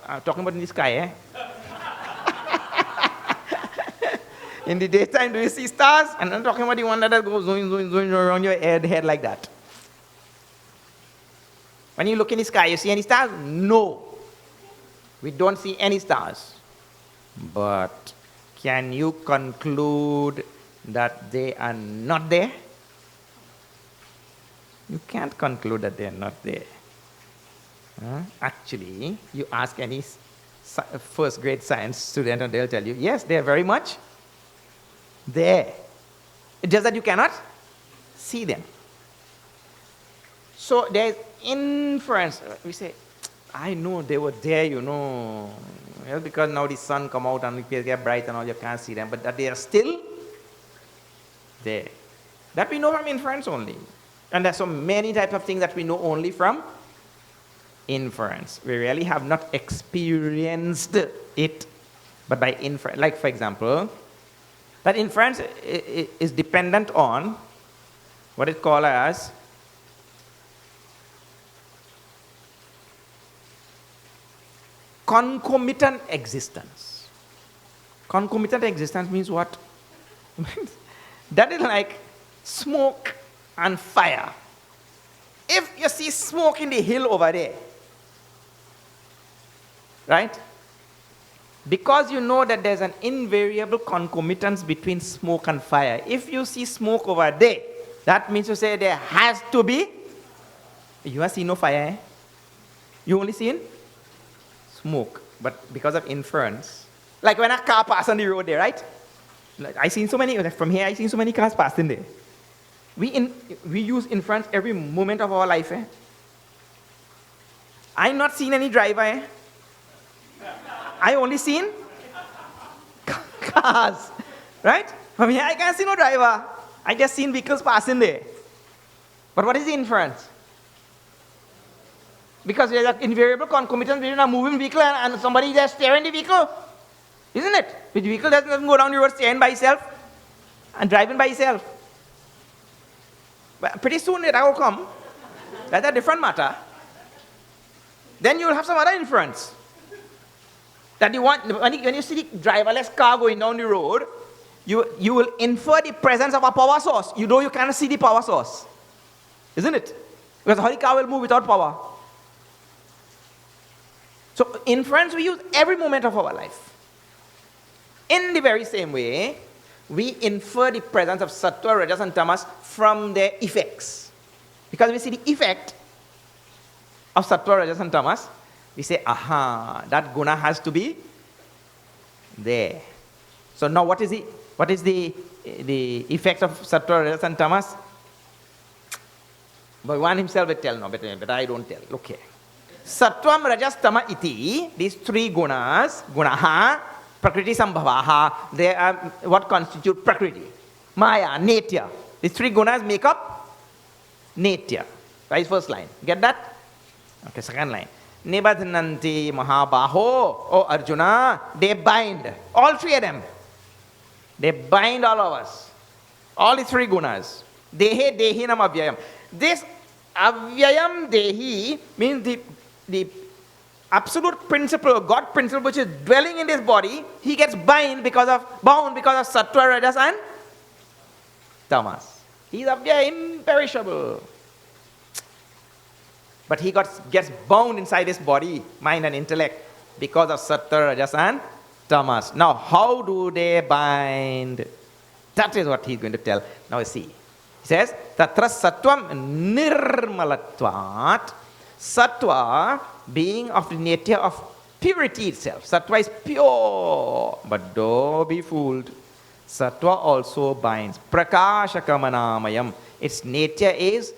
I'm talking about in the sky, In the daytime, do you see stars? And I'm talking about the one that goes zooming around your head like that. When you look in the sky, you see any stars? No. We don't see any stars. But can you conclude that they are not there? You can't conclude that they are not there. Actually, you ask any first grade science student and they'll tell you, yes, they are very much there. It's just that you cannot see them. So there is inference. We say, I know they were there, Well, because now the sun come out and it get bright and all, you can't see them, but that they are still there. That we know from inference only. And there's so many types of things that we know only from inference. We really have not experienced it, but by inference. Like, for example, that inference is dependent on what it called as concomitant existence. Concomitant existence means what? That is like smoke and fire. If you see smoke in the hill over there, right? Because you know that there's an invariable concomitance between smoke and fire. If you see smoke over there, that means to say there has to be. You have seen no fire, eh? You only seen smoke. But because of inference, like when a car passes on the road there, right? Like I seen so many, from here I seen so many cars passing there. We use inference every moment of our life, eh? I not seen any driver, eh? I only seen cars, right? From here I can't see no driver. I just seen vehicles passing there. But what is the inference? Because there is an invariable concomitance between a moving vehicle and somebody just steering the vehicle. Isn't it? The vehicle doesn't go down the road steering by itself and driving by itself. But pretty soon that will come. That's a different matter. Then you will have some other inference. That you want, when you see the driverless car going down the road, you will infer the presence of a power source. You know you cannot see the power source. Isn't it? Because how the car will move without power. So inference we use every moment of our life. In the very same way, we infer the presence of sattva, rajas and tamas from their effects. Because we see the effect of sattva, rajas and tamas, we say, aha, that guna has to be there. So now what is the effect of sattva, rajas and tamas? Bhagavan himself will tell now, but I don't tell. Okay. Sattvam, rajas, tama iti, these three gunas, gunaha, prakriti sambhavaha, they are what constitute prakriti. Maya, natya. These three gunas make up natya. That is first line. Get that? Okay, second line. Nibadhananti mahabaho, oh Arjuna, they bind. All three of them. They bind all of us. All the three gunas. Dehe dehinam avyayam. This avyayam dehi means the absolute principle, God principle, which is dwelling in this body, he gets bound because of sattva, rajas and tamas. He's imperishable. But he gets bound inside his body, mind and intellect because of sattva, rajas and tamas. Now, how do they bind? That is what he's going to tell. Now see. He says, Tatra sattvam nirmalatvat. Sattva being of the nature of purity itself. Sattva is pure. But don't be fooled. Sattva also binds. Prakashakamanamayam. Its nature is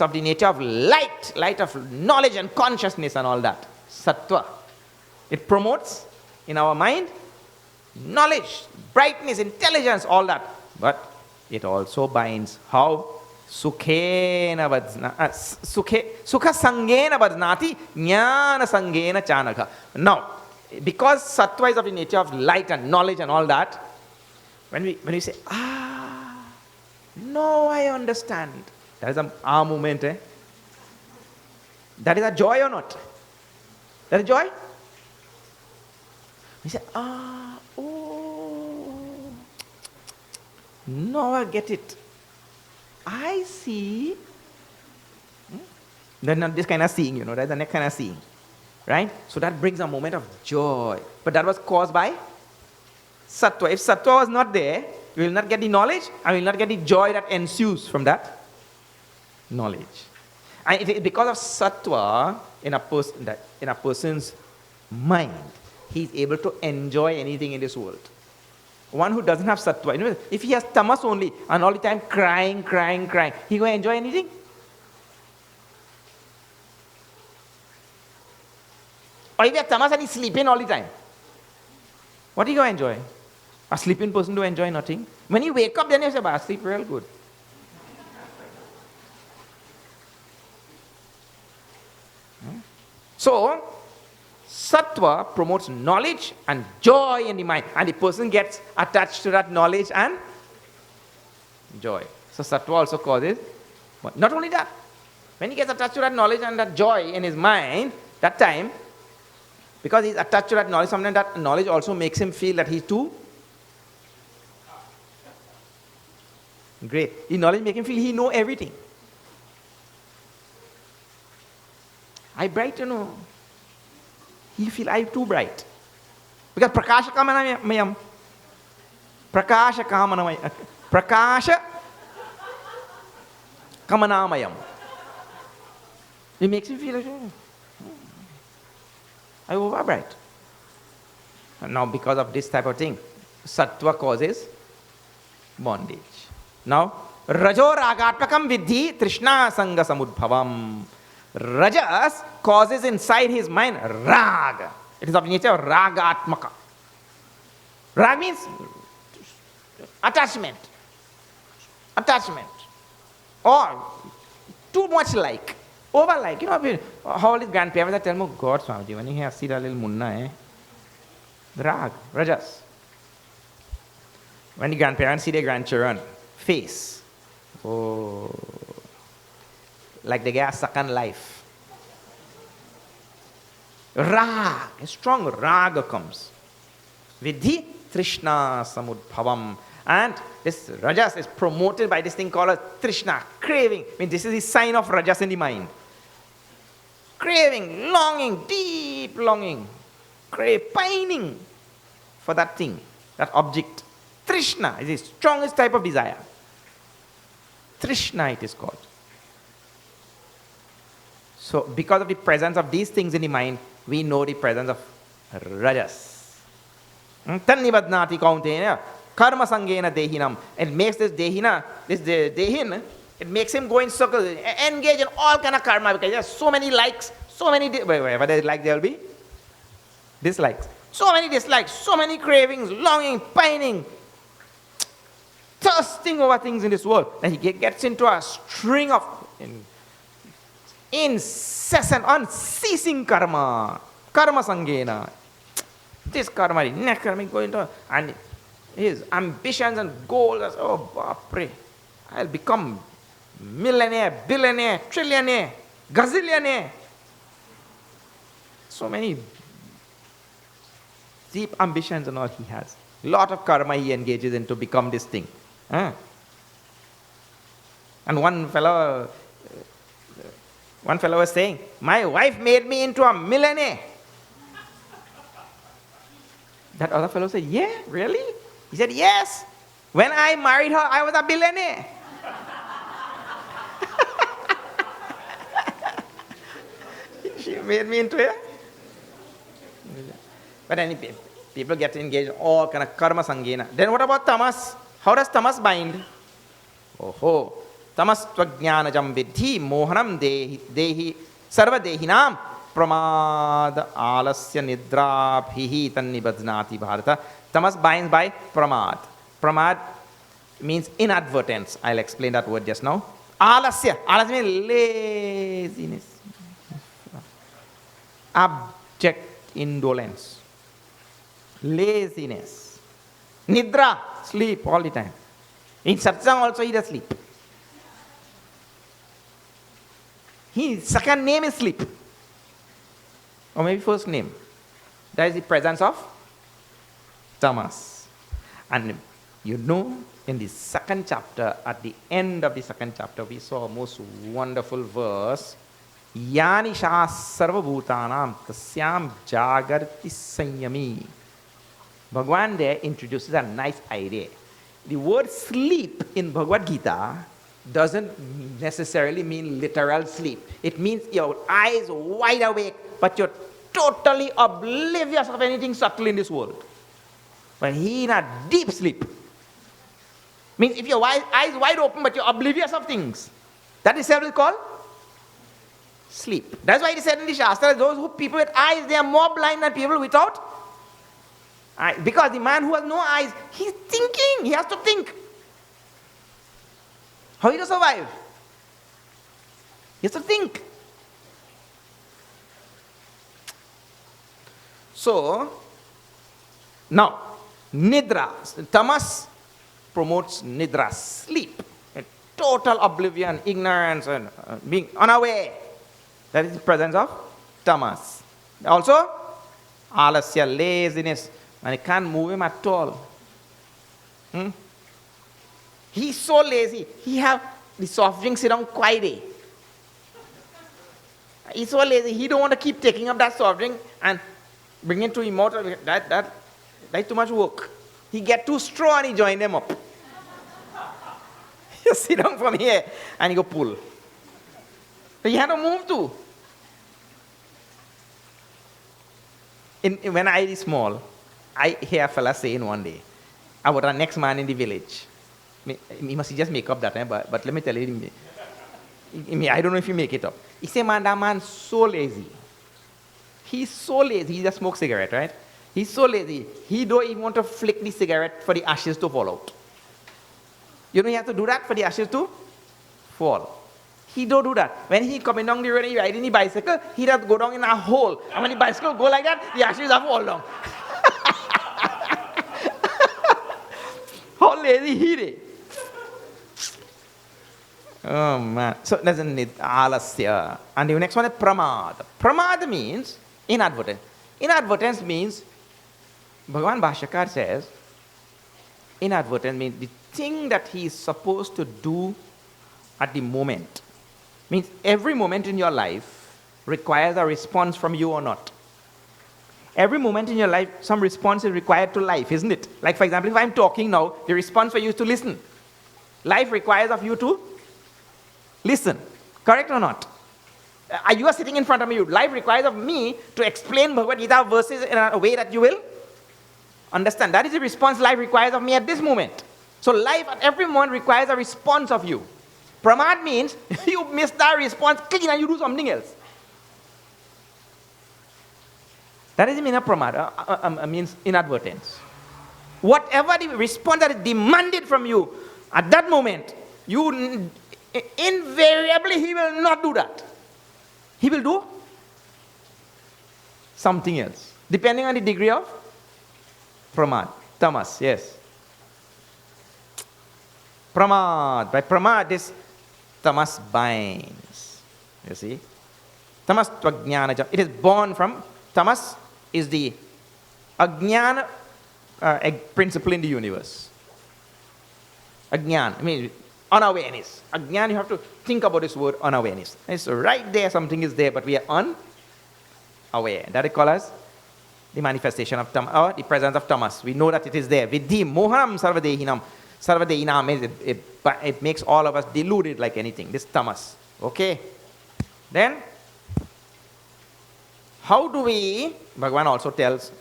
of the nature of light. Light of knowledge and consciousness and all that. Sattva. It promotes in our mind knowledge, brightness, intelligence, all that. But it also binds. How? Sukha sangena badnati jnana sangena chanaka. Now, because sattva is of the nature of light and knowledge and all that, when we say, no, I understand. That is a moment, eh? That is a joy or not? That is joy? We say, no, I get it. I see. Then not this kind of seeing, that's the next kind of seeing. Right? So that brings a moment of joy. But that was caused by sattva. If sattva was not there, you will not get the knowledge and you will not get the joy that ensues from that knowledge. And it is because of sattva in a person's mind, he is able to enjoy anything in this world. One who doesn't have sattva, if he has tamas only and all the time crying, he going to enjoy anything? Or if he has tamas and he's sleeping all the time, what are you going to enjoy? A sleeping person to enjoy nothing. When you wake up, then you say, I sleep real good. So, sattva promotes knowledge and joy in the mind, and the person gets attached to that knowledge and joy. So, sattva also causes, not only that, when he gets attached to that knowledge and that joy in his mind, that time, because he's attached to that knowledge, sometimes that knowledge also makes him feel that he's too great. The knowledge makes him feel he knows everything. I bright, He feel I'm too bright. Because Prakasha Kamanamayam. Prakasha Kamanamayam. Prakasha Kamanamayam. It makes him feel like, I over bright. And now because of this type of thing, sattva causes bondage. Now, Rajo Ragatmakam Vidhi Trishna Sanga Samudbhavam. Rajas causes inside his mind rag. It is of nature of ragatmaka. Rag means attachment. Or too much like. Over like. How all his grandparents tell me, God, Swami, when you see that little munna, Rag, rajas. When the grandparents see their grandchildren, face. Oh. Like they get a second life. Rag, a strong raga comes. Vidhi Trishna Samudbhavam. And this rajas is promoted by this thing called a Trishna, craving. I mean, this is the sign of rajas in the mind. Craving, longing, deep longing, pining for that thing, that object. Trishna is the strongest type of desire. Trishna it is called. So, because of the presence of these things in the mind, we know the presence of rajas. Tannibadnati kauntena karma sangena dehinam. It makes this dehina, dehin, it makes him go in circles, engage in all kind of karma, because there are so many likes, so many, wherever there is like, there will be dislikes. So many dislikes, so many cravings, longing, pining, thirsting over things in this world. And he gets into a string of incessant, unceasing karma sangena. This karma, next karma, going to, and his ambitions and goals, oh, bapre, I'll become millionaire, billionaire, trillionaire, gazillionaire. So many deep ambitions and all he has. Lot of karma he engages in to become this thing. And one fellow was saying, my wife made me into a millionaire. That other fellow said, yeah, really? He said, yes. When I married her, I was a billionaire. She made me into a... But anyway, people get engaged in all kind of karma sangena. Then what about tamas? How does tamas bind? Oh, tamas tvajnanajam vidhi mohanam dehi sarva dehinam pramad alasya nidrabhihi tannibadnati bharata. Tamas binds by pramad. Pramad means inadvertence. I'll explain that word just now. Alasya. Alasya means laziness. Abject indolence. Laziness. Nidra. Sleep all the time. In satsang also he does sleep. His second name is sleep. Or maybe first name. That is the presence of tamas. And in the second chapter, at the end of the second chapter, we saw a most wonderful verse. Yani shas sarva bhutanam tasyam jagarti sanyami. Bhagavan there introduces a nice idea. The word sleep in Bhagavad Gita doesn't necessarily mean literal sleep. It means your eyes wide awake, but you're totally oblivious of anything subtle in this world. But he in a deep sleep. Means if your eyes wide open but you're oblivious of things, that itself is called sleep. That's why it is said in the Shastra, those who people with eyes, they are more blind than people without eyes. Because the man who has no eyes, he's thinking, he has to think. How he to survive? He has to think. So, now, nidra, tamas promotes nidra, sleep, and total oblivion, ignorance, and being unaware. That is the presence of tamas. Also, alasya, laziness, and it can't move him at all. He's so lazy. He have the soft drink sit down quite a. He's so lazy. He don't want to keep taking up that soft drink and bring it to immortal. That's too much work. He get 2 straw and he join them up. You sit down from here and he go pull. So you have to move too. When I was small, I hear a fella saying one day, I was the next man in the village. He must just make up that time, but let me tell you, I don't know if he make it up. He said, man, that man's so lazy. He's so lazy. He just smokes cigarette, right? He's so lazy. He don't even want to flick the cigarette for the ashes to fall out. You know, he has to do that for the ashes to fall. He don't do that. When he coming down the road and he riding the bicycle, he does go down in a hole. And when the bicycle go like that, the ashes have fall down. How lazy he is. Oh man. So there's an alasya. And the next one is pramad. Pramad means inadvertent. Inadvertence means, Bhagavan Bhashyakar says, inadvertent means the thing that he is supposed to do at the moment. Means every moment in your life requires a response from you or not. Every moment in your life, some response is required to life, isn't it? Like for example, if I'm talking now, the response for you is to listen. Life requires of you to listen. Correct or not? You are sitting in front of me. Life requires of me to explain Bhagavad Gita verses in a way that you will understand. That is the response life requires of me at this moment. So life at every moment requires a response of you. Pramad means you miss that response clean and you do something else. That is the meaning of pramad, means inadvertence. Whatever the response that is demanded from you at that moment, you invariably he will not do that. He will do something else, depending on the degree of pramad. Tamas, yes. Pramad. By pramad, this tamas binds. You see? Tamas tvajnana. It is born from, tamas is the ajnana principle in the universe. Ajnana, I mean unawareness. Ajnana, you have to think about this word unawareness. It's right there, something is there, but we are unaware. That is called as the manifestation of tamas, or the presence of tamas. We know that it is there. Vidhi mohanam sarvadehinam. Sarvadehinam means it makes all of us deluded like anything. This tamas. Okay? Then, how do we, Bhagavan also tells,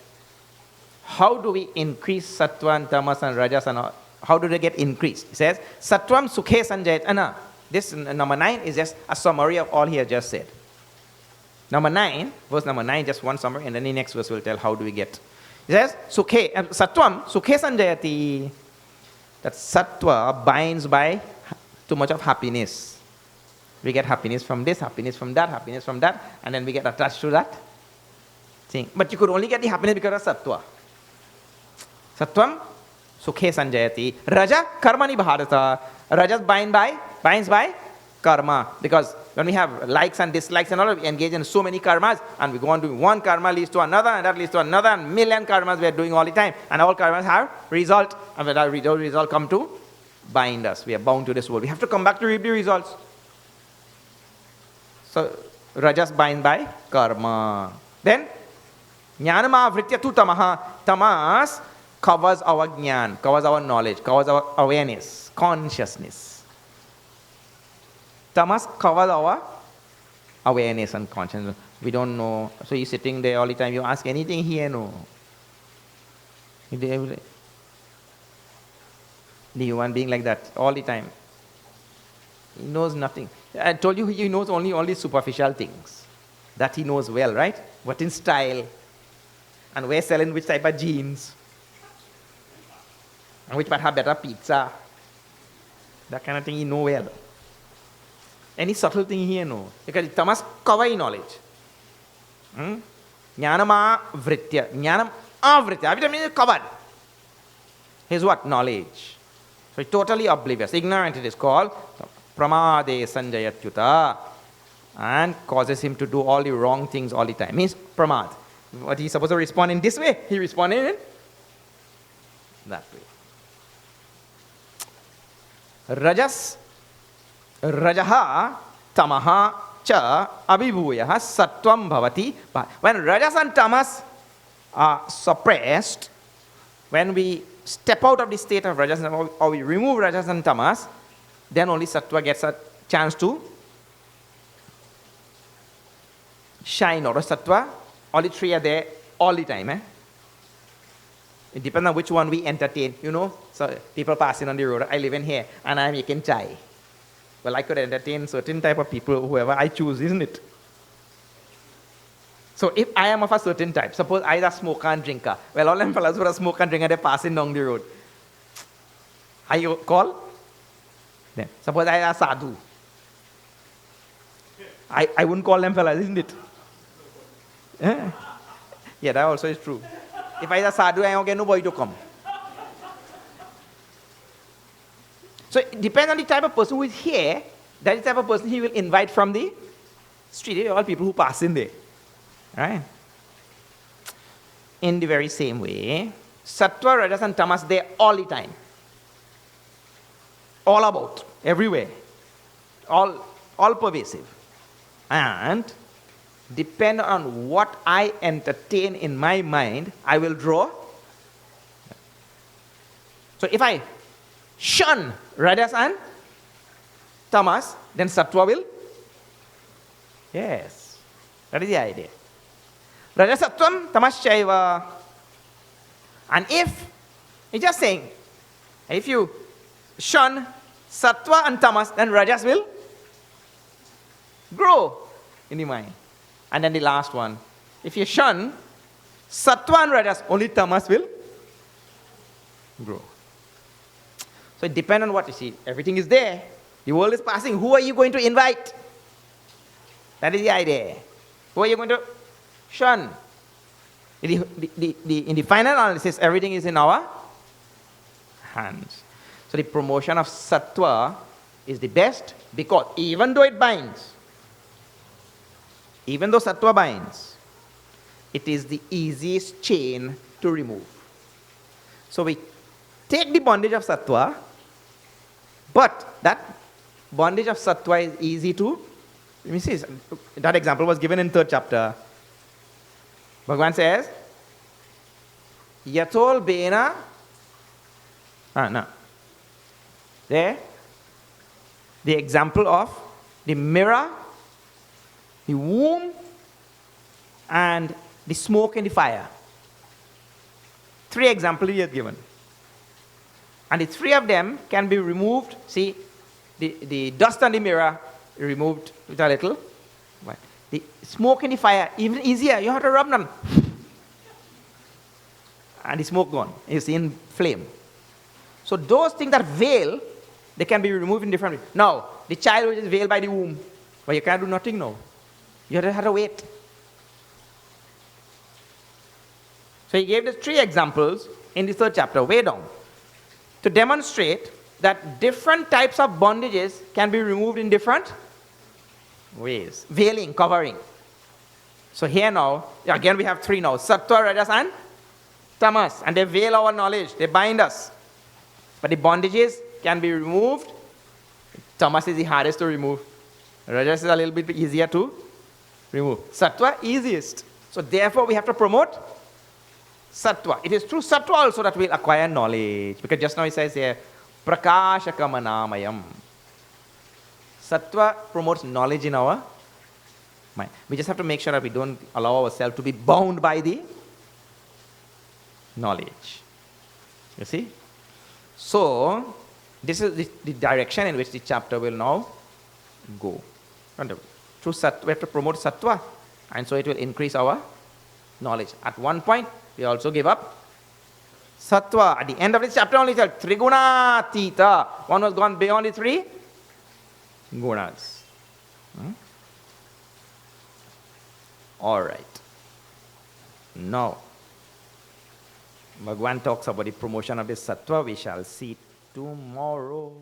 how do we increase sattva and tamas and rajas and all? How do they get increased? He says, Sattvam sukhe sanjayat. This number 9 is just a summary of all he has just said. Number 9, verse number 9, just one summary, and then the next verse will tell how do we get. He says, Sukhe, Sattvam sukhe sanjayati. That sattva binds by too much of happiness. We get happiness from this, happiness from that, and then we get attached to that thing. But you could only get the happiness because of sattva. Sattvam sukhe sanjayati. Raja karmani bharata. Rajas binds by karma. Because when we have likes and dislikes and all, we engage in so many karmas, and we go on doing one karma leads to another, and that leads to another, and million karmas we are doing all the time. And all karmas have result, and when that result come to bind us. We are bound to this world. We have to come back to reap the results. So, rajas bind by karma. Then, jnanama vritya tu tamaha. Tamas covers our jnana, covers our knowledge, covers our awareness, consciousness. Tamas covers our awareness and consciousness. We don't know. So he's sitting there all the time. You ask anything, he no. The human being like that all the time. He knows nothing. I told you he knows only all these superficial things. That he knows well, right? What in style, and where selling which type of jeans, and which part have better pizza. That kind of thing he know well. Any subtle thing he know. Because tamas cover knowledge. Jnanama vritya. Jnanam avritya. Every time he covered. Here's what? Knowledge. So he's totally oblivious. Ignorant it is called. Pramade sanjayatyuta. And causes him to do all the wrong things all the time. Means pramad. What he's supposed to respond in this way, he responded in that way. Rajas, Rajaha, Tamaha, Cha, Abhibhuyaha, Sattvam Bhavati. When Rajas and Tamas are suppressed, when we step out of the state of Rajas or we remove Rajas and Tamas, then only Sattva gets a chance to shine. Or Sattva, all the three are there all the time. It depends on which one we entertain, you know. So people passing on the road, I live in here and I'm making chai. Well, I could entertain certain type of people, whoever I choose, isn't it? So if I am of a certain type, suppose I am a smoker and drinker. Well, all them fellas who are a smoker and drinker, they're passing down the road. I call them. Suppose I am a sadhu. I wouldn't call them fellas, isn't it? Yeah, that also is true. If I am a sadhu, I don't get nobody to come. So it depends on the type of person who is here. That is the type of person he will invite from the street. All people who pass in there. Right? In the very same way, Sattva, Rajas and Tamas, they're all the time. All about, everywhere. All pervasive. And depend on what I entertain in my mind, I will draw. So if I shun Rajas and Tamas, then Sattva will. Yes. That is the idea. Rajasattvam tamaschaiva. And if, it's just saying, if you shun Sattva and Tamas, then Rajas will grow in the mind. And then the last one, if you shun Sattva and Rajas, only Tamas will grow. So it depends on what you see. Everything is there. The world is passing. Who are you going to invite? That is the idea. Who are you going to shun? In the final analysis, everything is in our hands. So the promotion of Sattva is the best because even though it binds, even though Sattva binds, it is the easiest chain to remove. So we take the bondage of Sattva, but that bondage of Sattva is easy to, let me see, that example was given in 3rd chapter. Bhagavan says, Yatol Bena, there, the example of the mirror, the womb, and the smoke and the fire. 3 examples he has given. And the 3 of them can be removed. See, the dust on the mirror removed with a little. The smoke and the fire, even easier. You have to rub them. And the smoke gone. You see in flame. So those things that veil, they can be removed in different ways. Now, the child which is veiled by the womb, but you can't do nothing now. You have to wait. So he gave the 3 examples in the 3rd chapter, way down, to demonstrate that different types of bondages can be removed in different ways. Veiling, covering. So here now, again we have 3 now. Sattva, Rajas and Tamas. And they veil our knowledge. They bind us. But the bondages can be removed. Tamas is the hardest to remove. Rajas is a little bit easier to remove. Sattva, easiest. So therefore we have to promote Sattva. It is through Sattva also that we'll acquire knowledge. Because just now he says here, Prakashakamanamayam. Sattva promotes knowledge in our mind. We just have to make sure that we don't allow ourselves to be bound by the knowledge. You see? So, this is the direction in which the chapter will now go. Through sattva, we have to promote sattva, and so it will increase our knowledge. At one point, we also give up sattva. At the end of this chapter only, it's triguna tita. One was gone beyond the three gunas. All right. Now, Bhagavan talks about the promotion of the sattva. We shall see tomorrow.